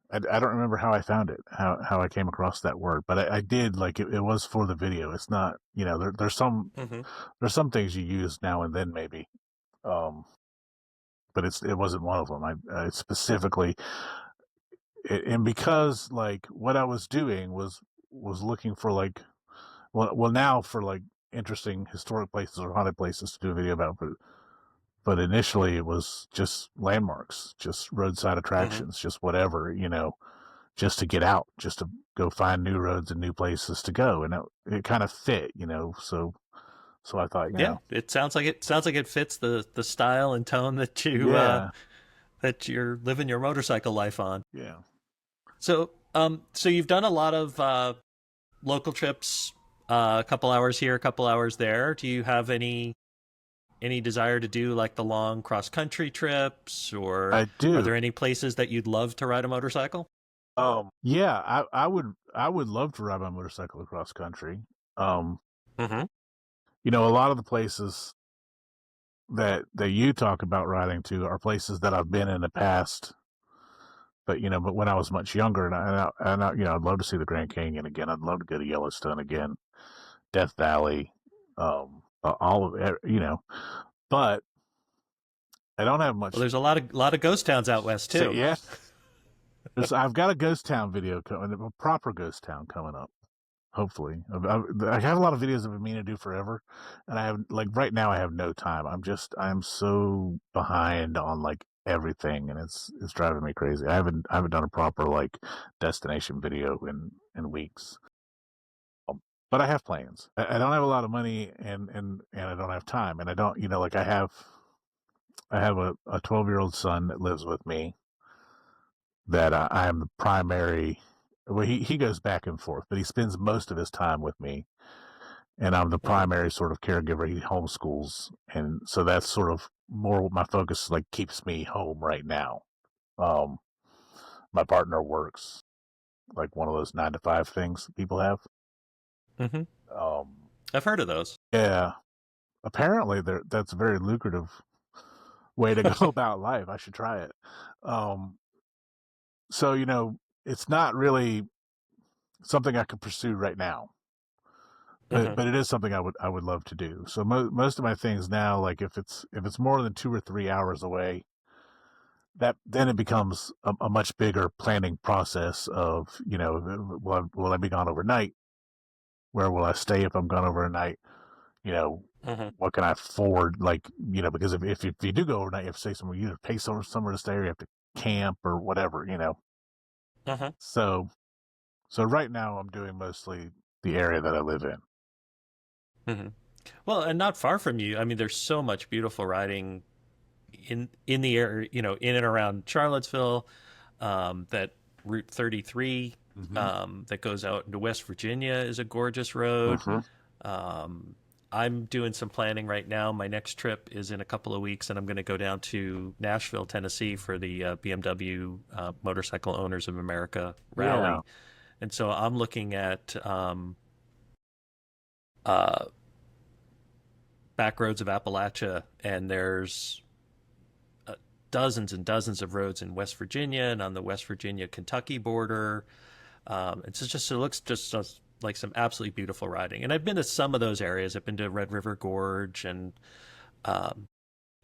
S2: I don't remember how I found it, how I came across that word, but I did. Like, it was for the video. It's not,
S1: Mm-hmm.
S2: there's some things you use now and then, maybe, um, but it wasn't one of them. I specifically, and because, like, what I was doing was looking for, like, well now, for, like, interesting historic places or haunted places to do a video about, but initially it was just landmarks, just roadside
S1: Mm-hmm.
S2: attractions, just whatever, just to get out, just to go find new roads and new places to go, and it kind of fit, So I thought,
S1: Yeah, it sounds like it fits the style and tone
S2: yeah,
S1: that you're living your motorcycle life on.
S2: yeah,
S1: So you've done a lot of local trips, a couple hours here, a couple hours there. Do you have any desire to do like the long cross country trips, or
S2: I
S1: are
S2: do.
S1: there any places that you'd love to ride a motorcycle?
S2: Yeah, I would love to ride my motorcycle across country. Um,
S1: Mm-hmm.
S2: a lot of the places that you talk about riding to are places that I've been in the past. But but when I was much younger, I'd love to see the Grand Canyon again. I'd love to go to Yellowstone again, Death Valley, all of it, But I don't have
S1: Well,
S2: much.
S1: there's a lot of ghost towns out west
S2: So,
S1: too.
S2: yeah, I've got a ghost town video coming, a proper ghost town coming up. Hopefully, I have a lot of videos I've been meaning to do forever, and I have right now I have no time. I'm so behind on everything, and it's driving me crazy. I haven't done a proper destination video in weeks. But I have plans. I don't have a lot of money, and I don't have time, and I don't I have a 12-year-old son that lives with me that I am the primary. Well, he goes back and forth, but he spends most of his time with me, and I'm the
S1: Hmm.
S2: primary sort of caregiver. He homeschools, and so that's sort of more what my focus keeps me home right now. Um, my partner works one of those 9 to 5 things that people have.
S1: Hmm.
S2: Um,
S1: I've heard of those.
S2: yeah, apparently that's a very lucrative way to go about life. I should try it. Um, so it's not really something I could pursue right now, but
S1: Hmm.
S2: but it is something I would love to do. So most of my things now, if it's more than 2 or 3 hours away, that then it becomes a much bigger planning process of will I be gone overnight? Where will I stay if I'm gone overnight? You know,
S1: Hmm.
S2: what can I afford? Because if you do go overnight, you have to stay somewhere. You either pay somewhere to stay, or you have to camp or whatever.
S1: Hmm.
S2: So right now I'm doing mostly the area that I live in.
S1: Hmm. Well, and not far from you. I mean, there's so much beautiful riding in the area, in and around Charlottesville. That Route 33
S2: Mm-hmm.
S1: that goes out into West Virginia is a gorgeous road.
S2: Mm-hmm.
S1: Um, I'm doing some planning right now. My next trip is in a couple of weeks, and I'm going to go down to Nashville, Tennessee for the BMW Motorcycle Owners of America
S2: Yeah.
S1: rally. And so I'm looking at uh, back roads of Appalachia, and there's dozens and dozens of roads in West Virginia and on the West Virginia Kentucky border. It looks just like some absolutely beautiful riding. And I've been to some of those areas. I've been to Red River Gorge um,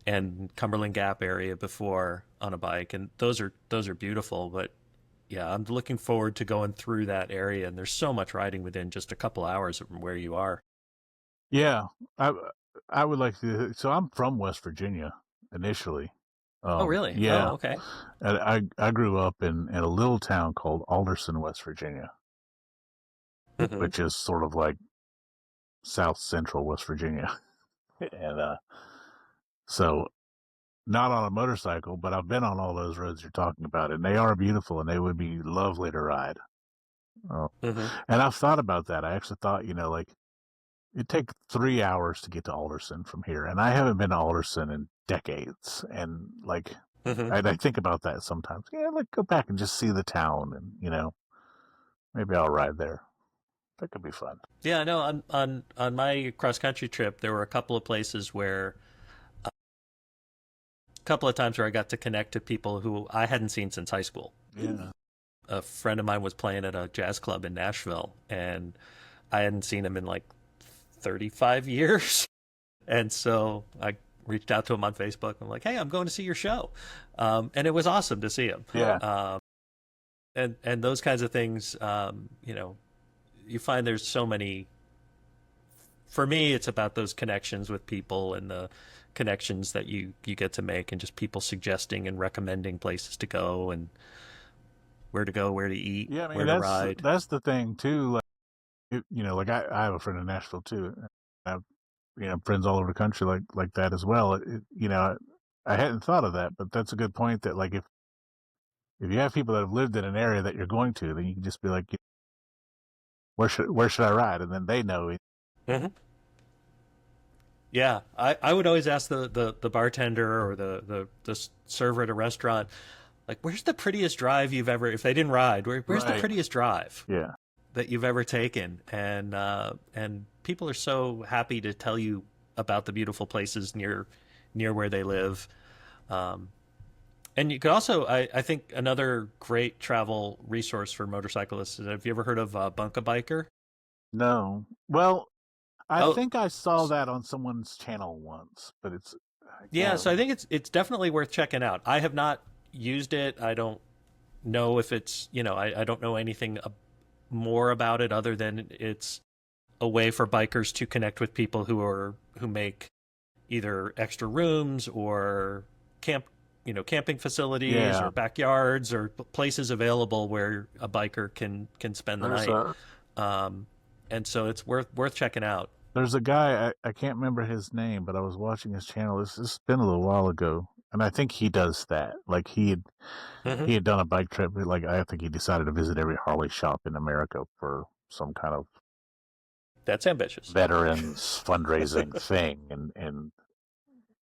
S1: and Cumberland Gap area before on a bike, and those are beautiful. But yeah, I'm looking forward to going through that area. And there's so much riding within just a couple hours from where you are.
S2: Yeah. I I would like to. So I'm from West Virginia initially.
S1: Oh, really?
S2: Yeah.
S1: Oh, okay.
S2: And I grew up in a little town called Alderson, West Virginia,
S1: Hmm.
S2: which is sort of like South Central West Virginia, and so not on a motorcycle, but I've been on all those roads you're talking about, and they are beautiful, and they would be lovely to ride. Oh.
S1: Hmm.
S2: And I've thought about that. I actually thought, it'd take 3 hours to get to Alderson from here, and I haven't been to Alderson in decades. And
S1: Hmm.
S2: I think about that sometimes. Yeah, go back and just see the town, and maybe I'll ride there. That could be fun.
S1: Yeah, no, on my cross country trip, there were a couple of places where a couple of times where I got to connect to people who I hadn't seen since high school.
S2: Yeah.
S1: A friend of mine was playing at a jazz club in Nashville, and I hadn't seen him in like 35 years. And so I reached out to him on Facebook. I'm like, hey, I'm going to see your show. And it was awesome to see him.
S2: Yeah.
S1: And those kinds of things, you find there's so many. For me, it's about those connections with people and the connections that you get to make, and just people suggesting and recommending places to go and where to go, where to eat,
S2: Yeah, I mean
S1: where to ride.
S2: that's the thing too. I have a friend in Nashville too. I have friends all over the country like that as well. I hadn't thought of that, but that's a good point. That if you have people that have lived in an area that you're going to, then you can just be like, where should I ride, and then they know it.
S1: Hmm. Yeah, I would always ask the bartender or the server at a restaurant, like, where's the prettiest drive you've ever, if they didn't ride, where's the
S2: Right.
S1: prettiest drive
S2: Yeah.
S1: that you've ever taken? And people are so happy to tell you about the beautiful places near where they live. Um, And you could also, I think, another great travel resource for motorcyclists is, have you ever heard of Bunka Biker?
S2: No. Well, I
S1: Oh,
S2: think I saw that on someone's channel once, but I
S1: yeah.
S2: can't.
S1: So I think it's definitely worth checking out. I have not used it. I don't know if it's, I don't know anything more about it other than it's a way for bikers to connect with people who make either extra rooms or camping facilities
S2: Yeah.
S1: or backyards or places available where a biker can spend the
S2: There's
S1: night.
S2: a
S1: Um, and so it's worth checking out.
S2: there's a guy I can't remember his name, but I was watching his channel. This has been a little while ago, and I think he does that. Like
S1: Hmm.
S2: he had done a bike trip. Like I think he decided to visit every Harley shop in America for some kind of
S1: That's ambitious.
S2: veterans fundraising thing,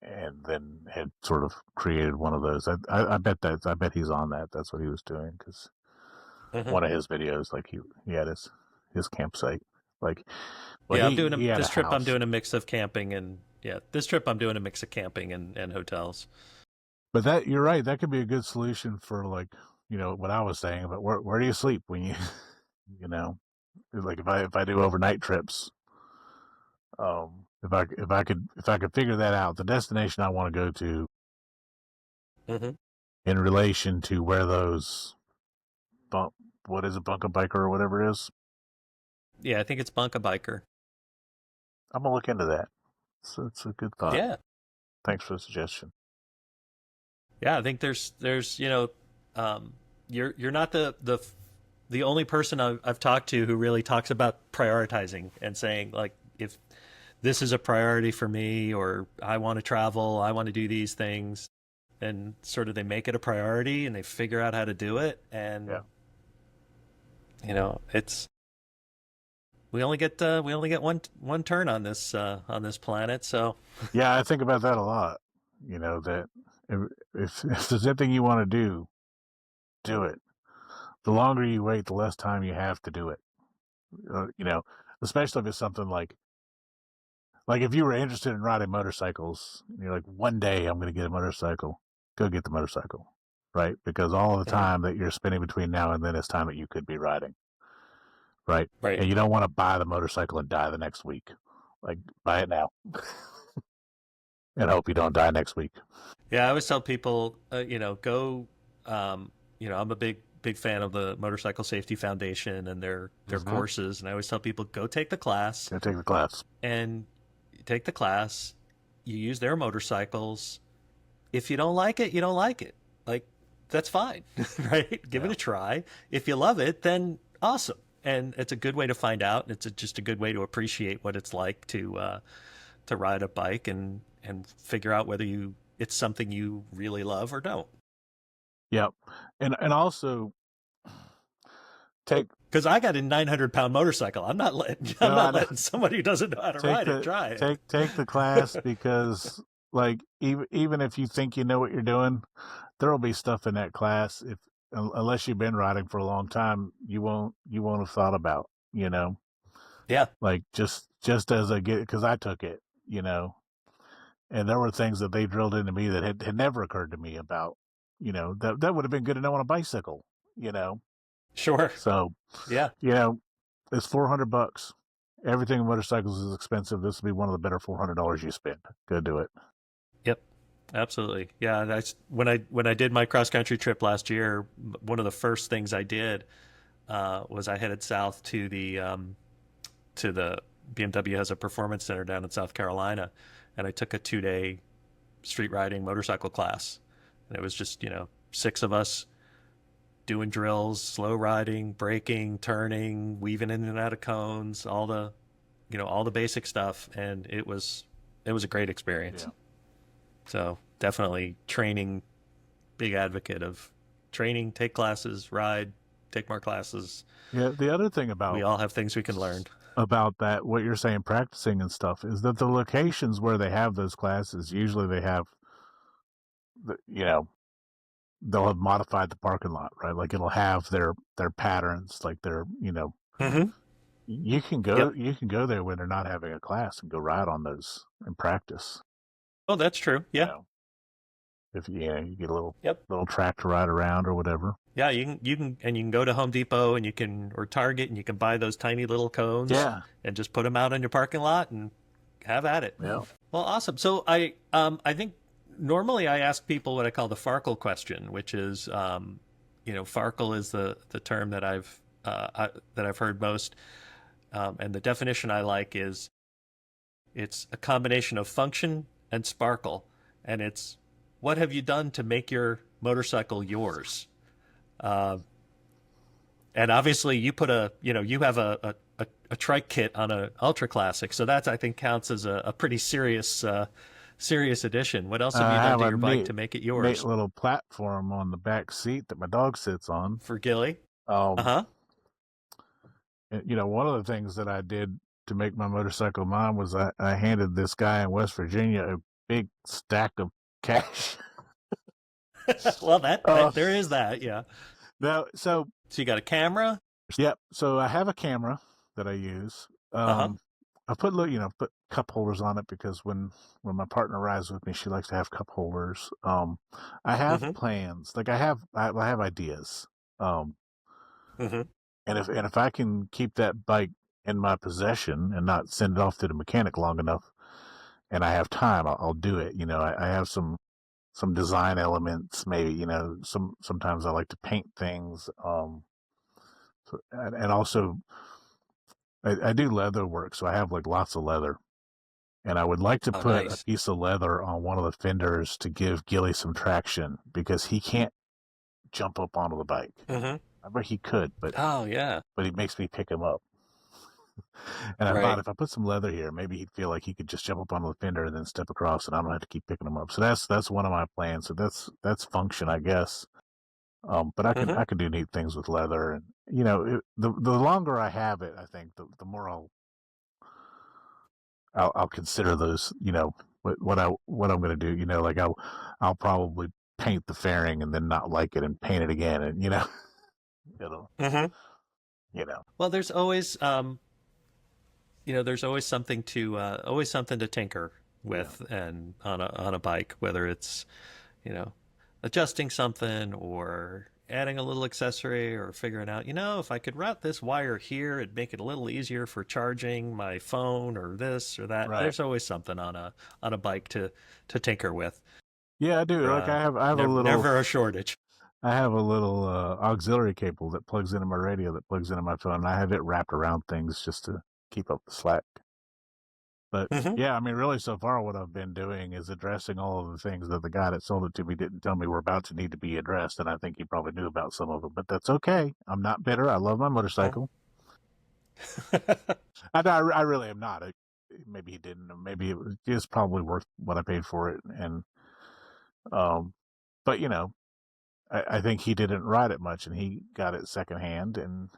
S2: and then had sort of created one of those. I bet he's on that. That's what he was doing because
S1: Hmm.
S2: one of his videos, like he had his campsite, like, well,
S1: Yeah,
S2: he had a
S1: this trip. I'm
S2: house.
S1: doing a mix of camping and yeah, this trip I'm doing a mix of camping and hotels.
S2: But that you're right. That could be a good solution for like what I was saying. But where do you sleep when you you know like if I do overnight trips, if I could figure that out, the destination I want to go to
S1: Hmm.
S2: in relation to where those bump what is it, Bunka Biker or whatever it is.
S1: Yeah, I think it's Bunka Biker.
S2: I'm gonna look into that. So it's a good thought.
S1: Yeah,
S2: Thanks for the suggestion.
S1: yeah. I think there's um, you're not the only person I've talked to who really talks about prioritizing and saying like if this is a priority for me or I want to travel, I want to do these things, and sort of they make it a priority and they figure out how to do it, and
S2: Yeah,
S1: it's we only get one turn on this planet, so
S2: yeah. I think about that a lot. That if if there's anything you want to do it. The longer you wait, the less time you have to do it. Uh, you know, Especially if it's something like if you were interested in riding motorcycles, and you're like, one day I'm going to get a motorcycle. Go get the motorcycle, right? Because all of the
S1: mhm,
S2: time that you're spending between now and then is time that you could be riding, right?
S1: right.
S2: And you don't want to buy the motorcycle and die the next week. Like, buy it now and hope you don't die next week.
S1: Yeah, I always tell people, go. I'm a big fan of the Motorcycle Safety Foundation and their
S2: Mm-hmm.
S1: courses, and I always tell people go take the class
S2: Go take the class.
S1: and take the class. You use their motorcycles. If you don't like it, you don't like it. Like that's fine, right? Give it
S2: Yeah.
S1: a try. If you love it, then awesome. And it's a good way to find out. And just a good way to appreciate what it's like to ride a bike and figure out whether it's something you really love or don't.
S2: Yep. And also take
S1: Because I got a 900-pound motorcycle. I'm
S2: no, I
S1: not
S2: know.
S1: letting somebody who doesn't know how to
S2: take
S1: ride it
S2: the
S1: try it.
S2: take the class because like even if you think you know what you're doing, there will be stuff in that class if unless you've been riding for a long time, you won't have thought about,
S1: Yeah,
S2: like just as a get because I took it, and there were things that they drilled into me that had never occurred to me about, that would have been good to know on a bicycle, you know.
S1: sure.
S2: So,
S1: Yeah.
S2: you know, it's $400. Everything in motorcycles is expensive. This will be one of the better $400 you spend. Go do it.
S1: Yep. Absolutely. Yeah. That's when I did my cross country trip last year. One of the first things I did was I headed south to the BMW has a performance center down in South Carolina, and I took a 2 day street riding motorcycle class, and it was just six of us doing drills, slow riding, braking, turning, weaving in and out of cones, all the basic stuff, and it was a great experience.
S2: Yeah.
S1: So definitely training, big advocate of training, take classes, ride, take more classes.
S2: Yeah. The other thing
S1: We all have things we can learn.
S2: about that, what you're saying, practicing and stuff, is that the locations where they have those classes, usually they have, the, they'll have modified the parking lot, right? Like it'll have their patterns, like
S1: Mm-hmm. Yep.
S2: you can go there when they're not having a class and go ride on those and practice.
S1: Oh, that's true.
S2: You
S1: Yeah.
S2: know, if you get a
S1: Yep.
S2: little track to ride around or whatever.
S1: Yeah, you can go to Home Depot and you can or Target and you can buy those tiny little cones
S2: Yeah,
S1: and just put them out on your parking lot and have at it.
S2: yeah.
S1: Well, awesome. So I think normally I ask people what I call the Farkle question, which is Farkle is the term that I've heard most, and the definition I like is it's a combination of function and sparkle, and it's what have you done to make your motorcycle yours? Uh, and obviously, you have a trike kit on a ultra classic, so that I think counts as a pretty serious addition. What else have you
S2: I
S1: done
S2: have
S1: to
S2: a
S1: your bike to make it
S2: neat
S1: yours?
S2: little platform on the back seat that my dog sits on.
S1: For Ghillie? Uh
S2: Um,
S1: huh.
S2: one of the things that I did to make my motorcycle mine was I handed this guy in West Virginia a big stack of cash.
S1: Well, that
S2: uh,
S1: that there is that, yeah.
S2: no, so
S1: So you got a camera?
S2: yep. So I have a camera that I use.
S1: Uh huh.
S2: I put put cup holders on it because when my partner rides with me, she likes to have cup holders. I have
S1: Mm-hmm.
S2: plans. Like I have ideas. Um,
S1: Mm-hmm.
S2: and if I can keep that bike in my possession and not send it off to the mechanic long enough, and I have time, I'll do it. I have some design elements. Maybe sometimes I like to paint things. And also I do leather work, so I have like lots of leather. And I would like to
S1: Oh,
S2: put a
S1: nice.
S2: piece of leather on one of the fenders to give Ghillie some traction because he can't jump up onto the bike.
S1: Mm-hmm.
S2: I bet he could,
S1: Oh, yeah.
S2: but he makes me pick him up. And I thought
S1: Right.
S2: if I put some leather here, maybe he'd feel like he could just jump up onto the fender and then step across, and I don't have to keep picking him up. So that's one of my plans. So that's function, I guess. But
S1: Mm-hmm.
S2: I can do neat things with leather, and the longer I have it, I think the more I'll consider those. What I'm going to do. Like I'll probably paint the fairing and then not like it and paint it again, and it'll
S1: Mm-hmm.
S2: you know
S1: Well, there's always something to tinker
S2: yeah
S1: with and on a bike, whether it's, you know, adjusting something or adding a little accessory or figuring out, if I could route this wire here, it'd make it a little easier for charging my phone or this or that.
S2: right
S1: There's always something on a bike to tinker with.
S2: yeah I do. Like
S1: Never a shortage.
S2: I have a little auxiliary cable that plugs into my radio that plugs into my phone, and I have it wrapped around things just to keep up the slack. But
S1: Hmm.
S2: yeah, I mean, really, so far, what I've been doing is addressing all of the things that the guy that sold it to me didn't tell me were about to need to be addressed. And I think he probably knew about some of them, but that's okay. I'm not bitter. I love my motorcycle. I really am not. Maybe he didn't. Or maybe it's probably worth what I paid for it. And, um, but I think he didn't ride it much and he got it secondhand. And,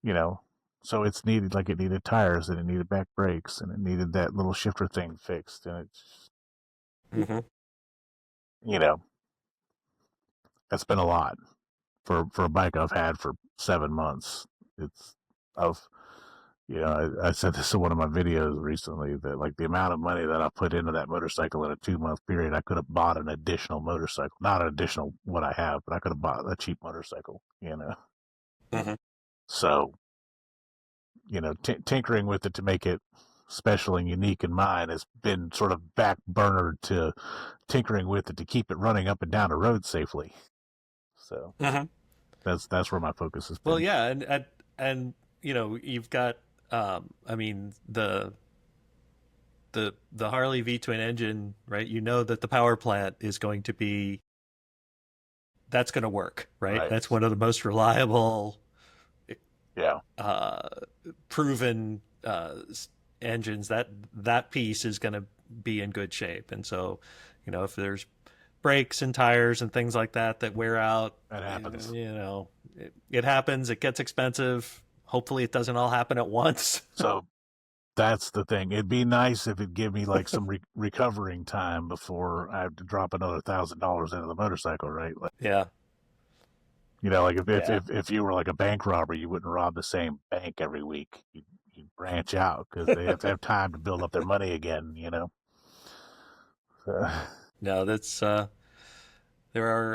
S2: you know, so it's needed, like it needed tires and it needed back brakes and it needed that little shifter thing fixed. And it's,
S1: Hmm.
S2: you know, that's been a lot for a bike I've had for 7 months. It's I've I said this in one of my videos recently that like the amount of money that I put into that motorcycle in a 2 month period, I could have bought an additional motorcycle, not an additional what I have, but I could have bought a cheap motorcycle.
S1: Hmm.
S2: So tinkering with it to make it special and unique in mine has been sort of back burner to tinkering with it to keep it running up and down the road safely. So
S1: Hmm.
S2: that's where my focus has
S1: Well,
S2: been.
S1: yeah, and you've got, I mean, the Harley V twin engine, right? You know that the power plant is going to be that's going to work, right?
S2: Right.
S1: That's one of the most reliable,
S2: Yeah.
S1: uh, proven engines. That piece is going to be in good shape, and so, if there's brakes and tires and things like that wear out,
S2: That happens.
S1: it happens. It gets expensive. Hopefully, it doesn't all happen at once.
S2: So that's the thing. It'd be nice if it'd give me like some recovering time before I have to drop another $1,000 into the motorcycle, right? Like,
S1: Yeah,
S2: like
S1: yeah.
S2: if you were like a bank robber, you wouldn't rob the same bank every week. You'd branch out because they have to have time to build up their money again. So,
S1: No, that's there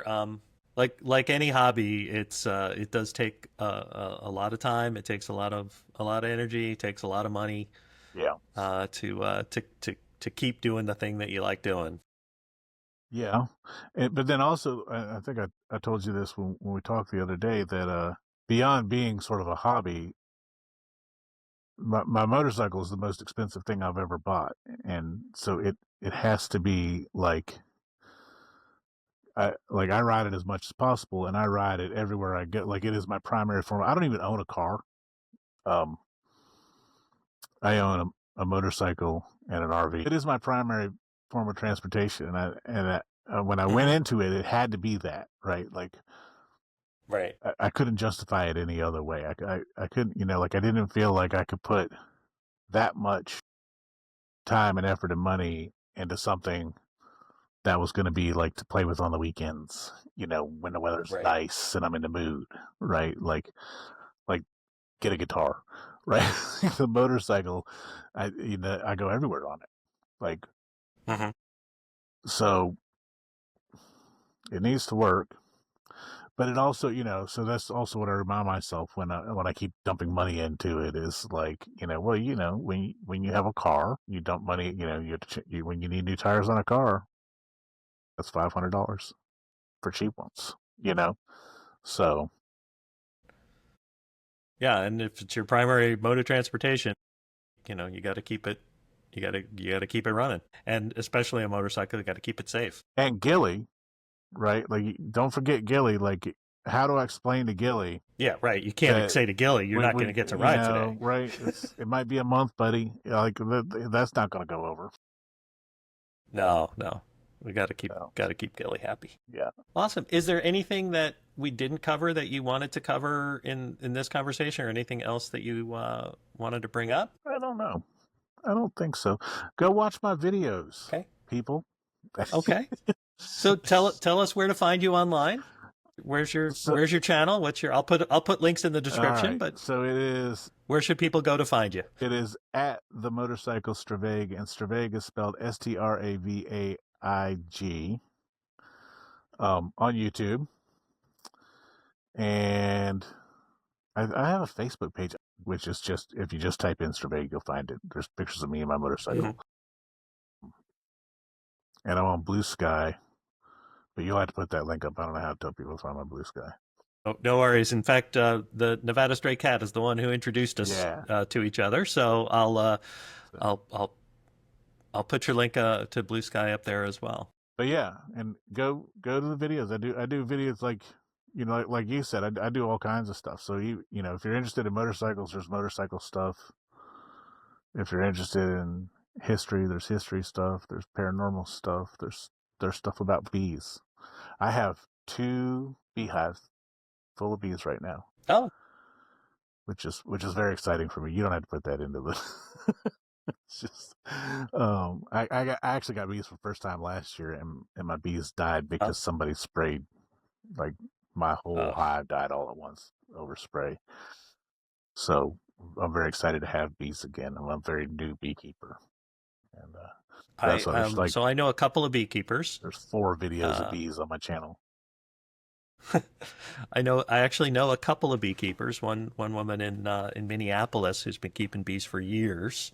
S1: are like any hobby, it does take a lot of time. It takes a lot of energy. It takes a lot of money
S2: Yeah.
S1: to keep doing the thing that you like doing.
S2: Yeah. But then also, I think I told you this when we talked the other day that beyond being sort of a hobby, my motorcycle is the most expensive thing I've ever bought. And so it has to be I ride it as much as possible, and I ride it everywhere I go. Like it is my primary form. I don't even own a car. Um, I own a motorcycle and an RV. It is my primary form of transportation, when I went
S1: Hmm.
S2: into it, it had to be that, right? Like
S1: Right.
S2: I couldn't justify it any other way. I couldn't, like I didn't feel like I could put that much time and effort and money into something that was going to be like to play with on the weekends, when the weather's
S1: Right.
S2: nice and I'm in the mood, right? Like get a guitar, right? The motorcycle, I go everywhere on it. Like,
S1: Hmm.
S2: so it needs to work, but it also, so that's also what I remind myself when I keep dumping money into it is like, well, when you have a car, you dump money, you have to, when you need new tires on a car, that's $500 for cheap ones, so
S1: Yeah, and if it's your primary mode of transportation, you got to keep it. You got to keep it running, and especially a motorcycle, you got to keep it safe.
S2: and Ghillie, right? Like, don't forget Ghillie. Like, how do I explain to Ghillie
S1: Yeah, right. You can't
S2: that
S1: say to Gilly, you're not going to get to ride today.
S2: right? It might be a month, buddy. Like that's not going to go over.
S1: No, no. We
S2: So
S1: got to keep Gilly happy.
S2: yeah,
S1: Awesome. Is there anything that we didn't cover that you wanted to cover in this conversation, or anything else that you wanted to bring up?
S2: I don't know. I don't think so. Go watch my videos,
S1: Okay.
S2: people.
S1: Okay. So tell us where to find you online.
S2: So
S1: Where's your channel? What's your I'll put links in the
S2: all
S1: description,
S2: right.
S1: but
S2: So
S1: where should people go to find you?
S2: it is at the motorcycle Stravag, and Stravag is spelled Stravaig, on YouTube. And I have a Facebook page, which is just if you just type in Stravag, you'll find it. There's pictures of me and my
S1: Hmm.
S2: motorcycle, and I'm on Blue Sky. But you'll have to put that link up. I don't know how to tell people to find my Blue Sky.
S1: Oh, no worries. In fact, the Nevada Stray Cat is the one who introduced us
S2: Yeah.
S1: to each other. So
S2: So,
S1: I'll I'll I'll put your link to Blue Sky up there as well.
S2: but yeah, and go to the videos. I do videos like like you said. I do all kinds of stuff. So if you're interested in motorcycles, there's motorcycle stuff. If you're interested in history, there's history stuff. There's paranormal stuff. There's stuff about bees. I have 2 beehives full of bees right now,
S1: Oh,
S2: which is very exciting for me. You don't have to put that into the. It's just, I actually got bees for the first time last year, and my bees died
S1: oh,
S2: because somebody sprayed, like my whole
S1: oh.
S2: hive died all at once over spray. So I'm very excited to have bees again. I'm a very new beekeeper, and that's why there's like
S1: So I know a couple of beekeepers.
S2: there's 4 videos of
S1: Uh,
S2: bees on my channel.
S1: I actually know a couple of beekeepers. One woman in Minneapolis who's been keeping bees for years,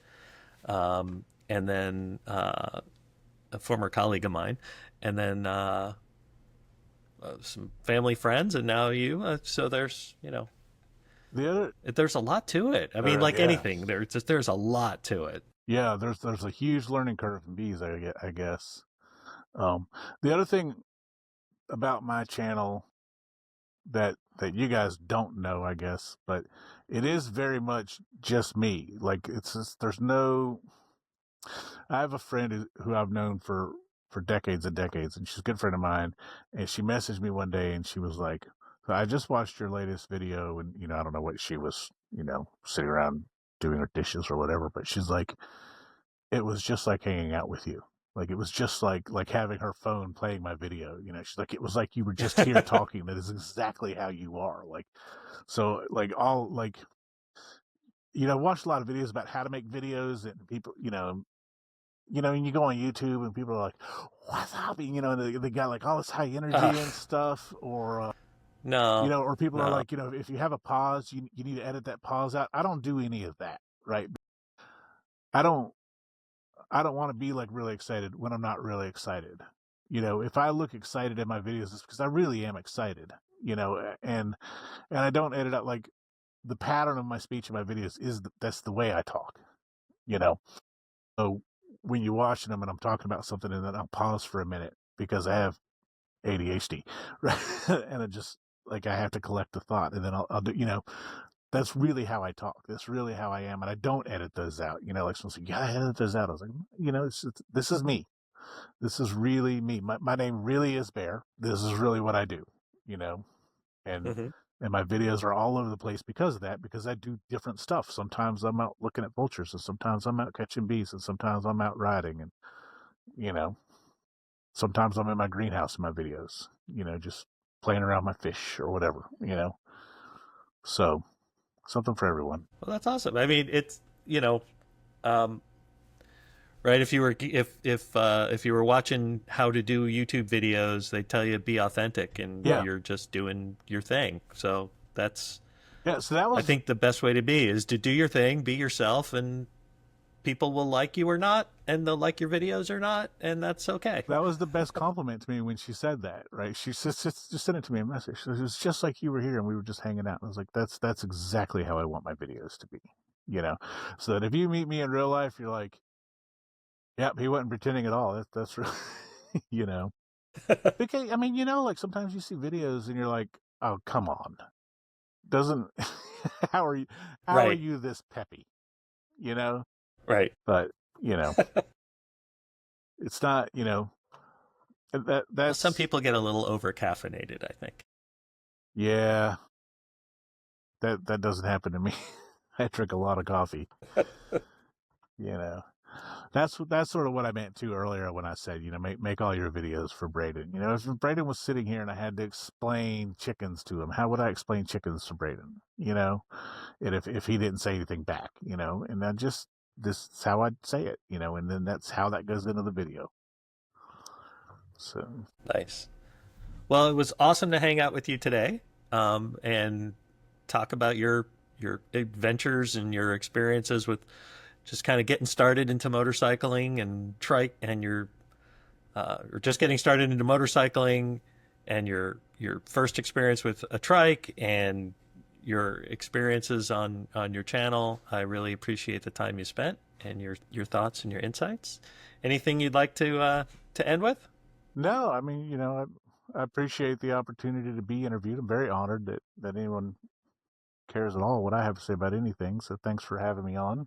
S1: and then a former colleague of mine, and then some family friends, and now you. So
S2: The other,
S1: there's a lot to it. I mean, like
S2: yeah,
S1: anything, there's a lot to it.
S2: yeah. There's a huge learning curve in bees. I guess. The other thing about my channel that you guys don't know, I guess, but it is very much just me. Like it's just, there's no. I have a friend who I've known for decades and decades, and she's a good friend of mine. And she messaged me one day, and she was like, "So I just watched your latest video, and I don't know what she was, sitting around doing her dishes or whatever, but she's like, it was just like hanging out with you." Like it was just like having her phone playing my video. She's like, it was like you were just here talking. That is exactly how you are. Like, so like all like I've watched a lot of videos about how to make videos and people, and you go on YouTube and people are like, "What's up?" They got like all this high energy
S1: Uh,
S2: and stuff, or
S1: no,
S2: or people are
S1: no.
S2: like, if you have a pause, you need to edit that pause out. I don't do any of that, right? I don't I don't want to be like really excited when I'm not really excited. If I look excited in my videos, it's because I really am excited. And I don't edit out like the pattern of my speech in my videos that's the way I talk. You know, so when you're watching them and I'm talking about something and then I'll pause for a minute because I have ADHD, right? And it just like I have to collect the thought and then I'll do. That's really how I talk. That's really how I am, and I don't edit those out. Like someone's like, "Yeah, I edit those out." I was like, this is me. This is really me. My name really is Bear. This is really what I do. You know, and
S1: Hmm.
S2: and my videos are all over the place because of that. Because I do different stuff. Sometimes I'm out looking at vultures, and sometimes I'm out catching bees, and sometimes I'm out riding, and you know, sometimes I'm in my greenhouse in my videos. Just playing around my fish or whatever. So something for everyone.
S1: Well, that's awesome. I mean, it's um, right. If you were watching how to do YouTube videos, they tell you be authentic, and
S2: Yeah.
S1: you're just doing your thing. So that's
S2: Yeah, so that
S1: I
S2: was
S1: think the best way to be is to do your thing, be yourself, and people will like you or not, and they'll like your videos or not, and that's okay.
S2: that was the best compliment to me when she said that. Right? She just sent it to me a message. She said, it was just like you were here and we were just hanging out. I was like, that's exactly how I want my videos to be. You know, so that if you meet me in real life, you're like, yep, he wasn't pretending at all. That's really, you know. Because I mean, like sometimes you see videos and you're like, oh, come on, doesn't how are you how are
S1: Right,
S2: you this peppy? You know,
S1: right.
S2: but you know, it's not.
S1: Well, some
S2: That's
S1: people get a little over caffeinated, I think.
S2: yeah. That doesn't happen to me. I drink a lot of coffee. You know, that's sort of what I meant too earlier when I said, make all your videos for Braden. If Braden was sitting here and I had to explain chickens to him, how would I explain chickens to Braden? And if he didn't say anything back, and I just this is how I'd say it, and then that's how that goes into the video. So
S1: Nice. Well, it was awesome to hang out with you today, and talk about your adventures and your experiences with just kind of getting started into motorcycling and trike, and your or just getting started into motorcycling, and your first experience with a trike, and your experiences on your channel. I really appreciate the time you spent and your thoughts and your insights. Anything you'd like to end with?
S2: no, I mean, I appreciate the opportunity to be interviewed. I'm very honored that anyone cares at all what I have to say about anything. So thanks for having me on.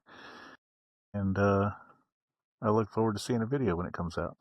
S2: And I look forward to seeing a video when it comes out.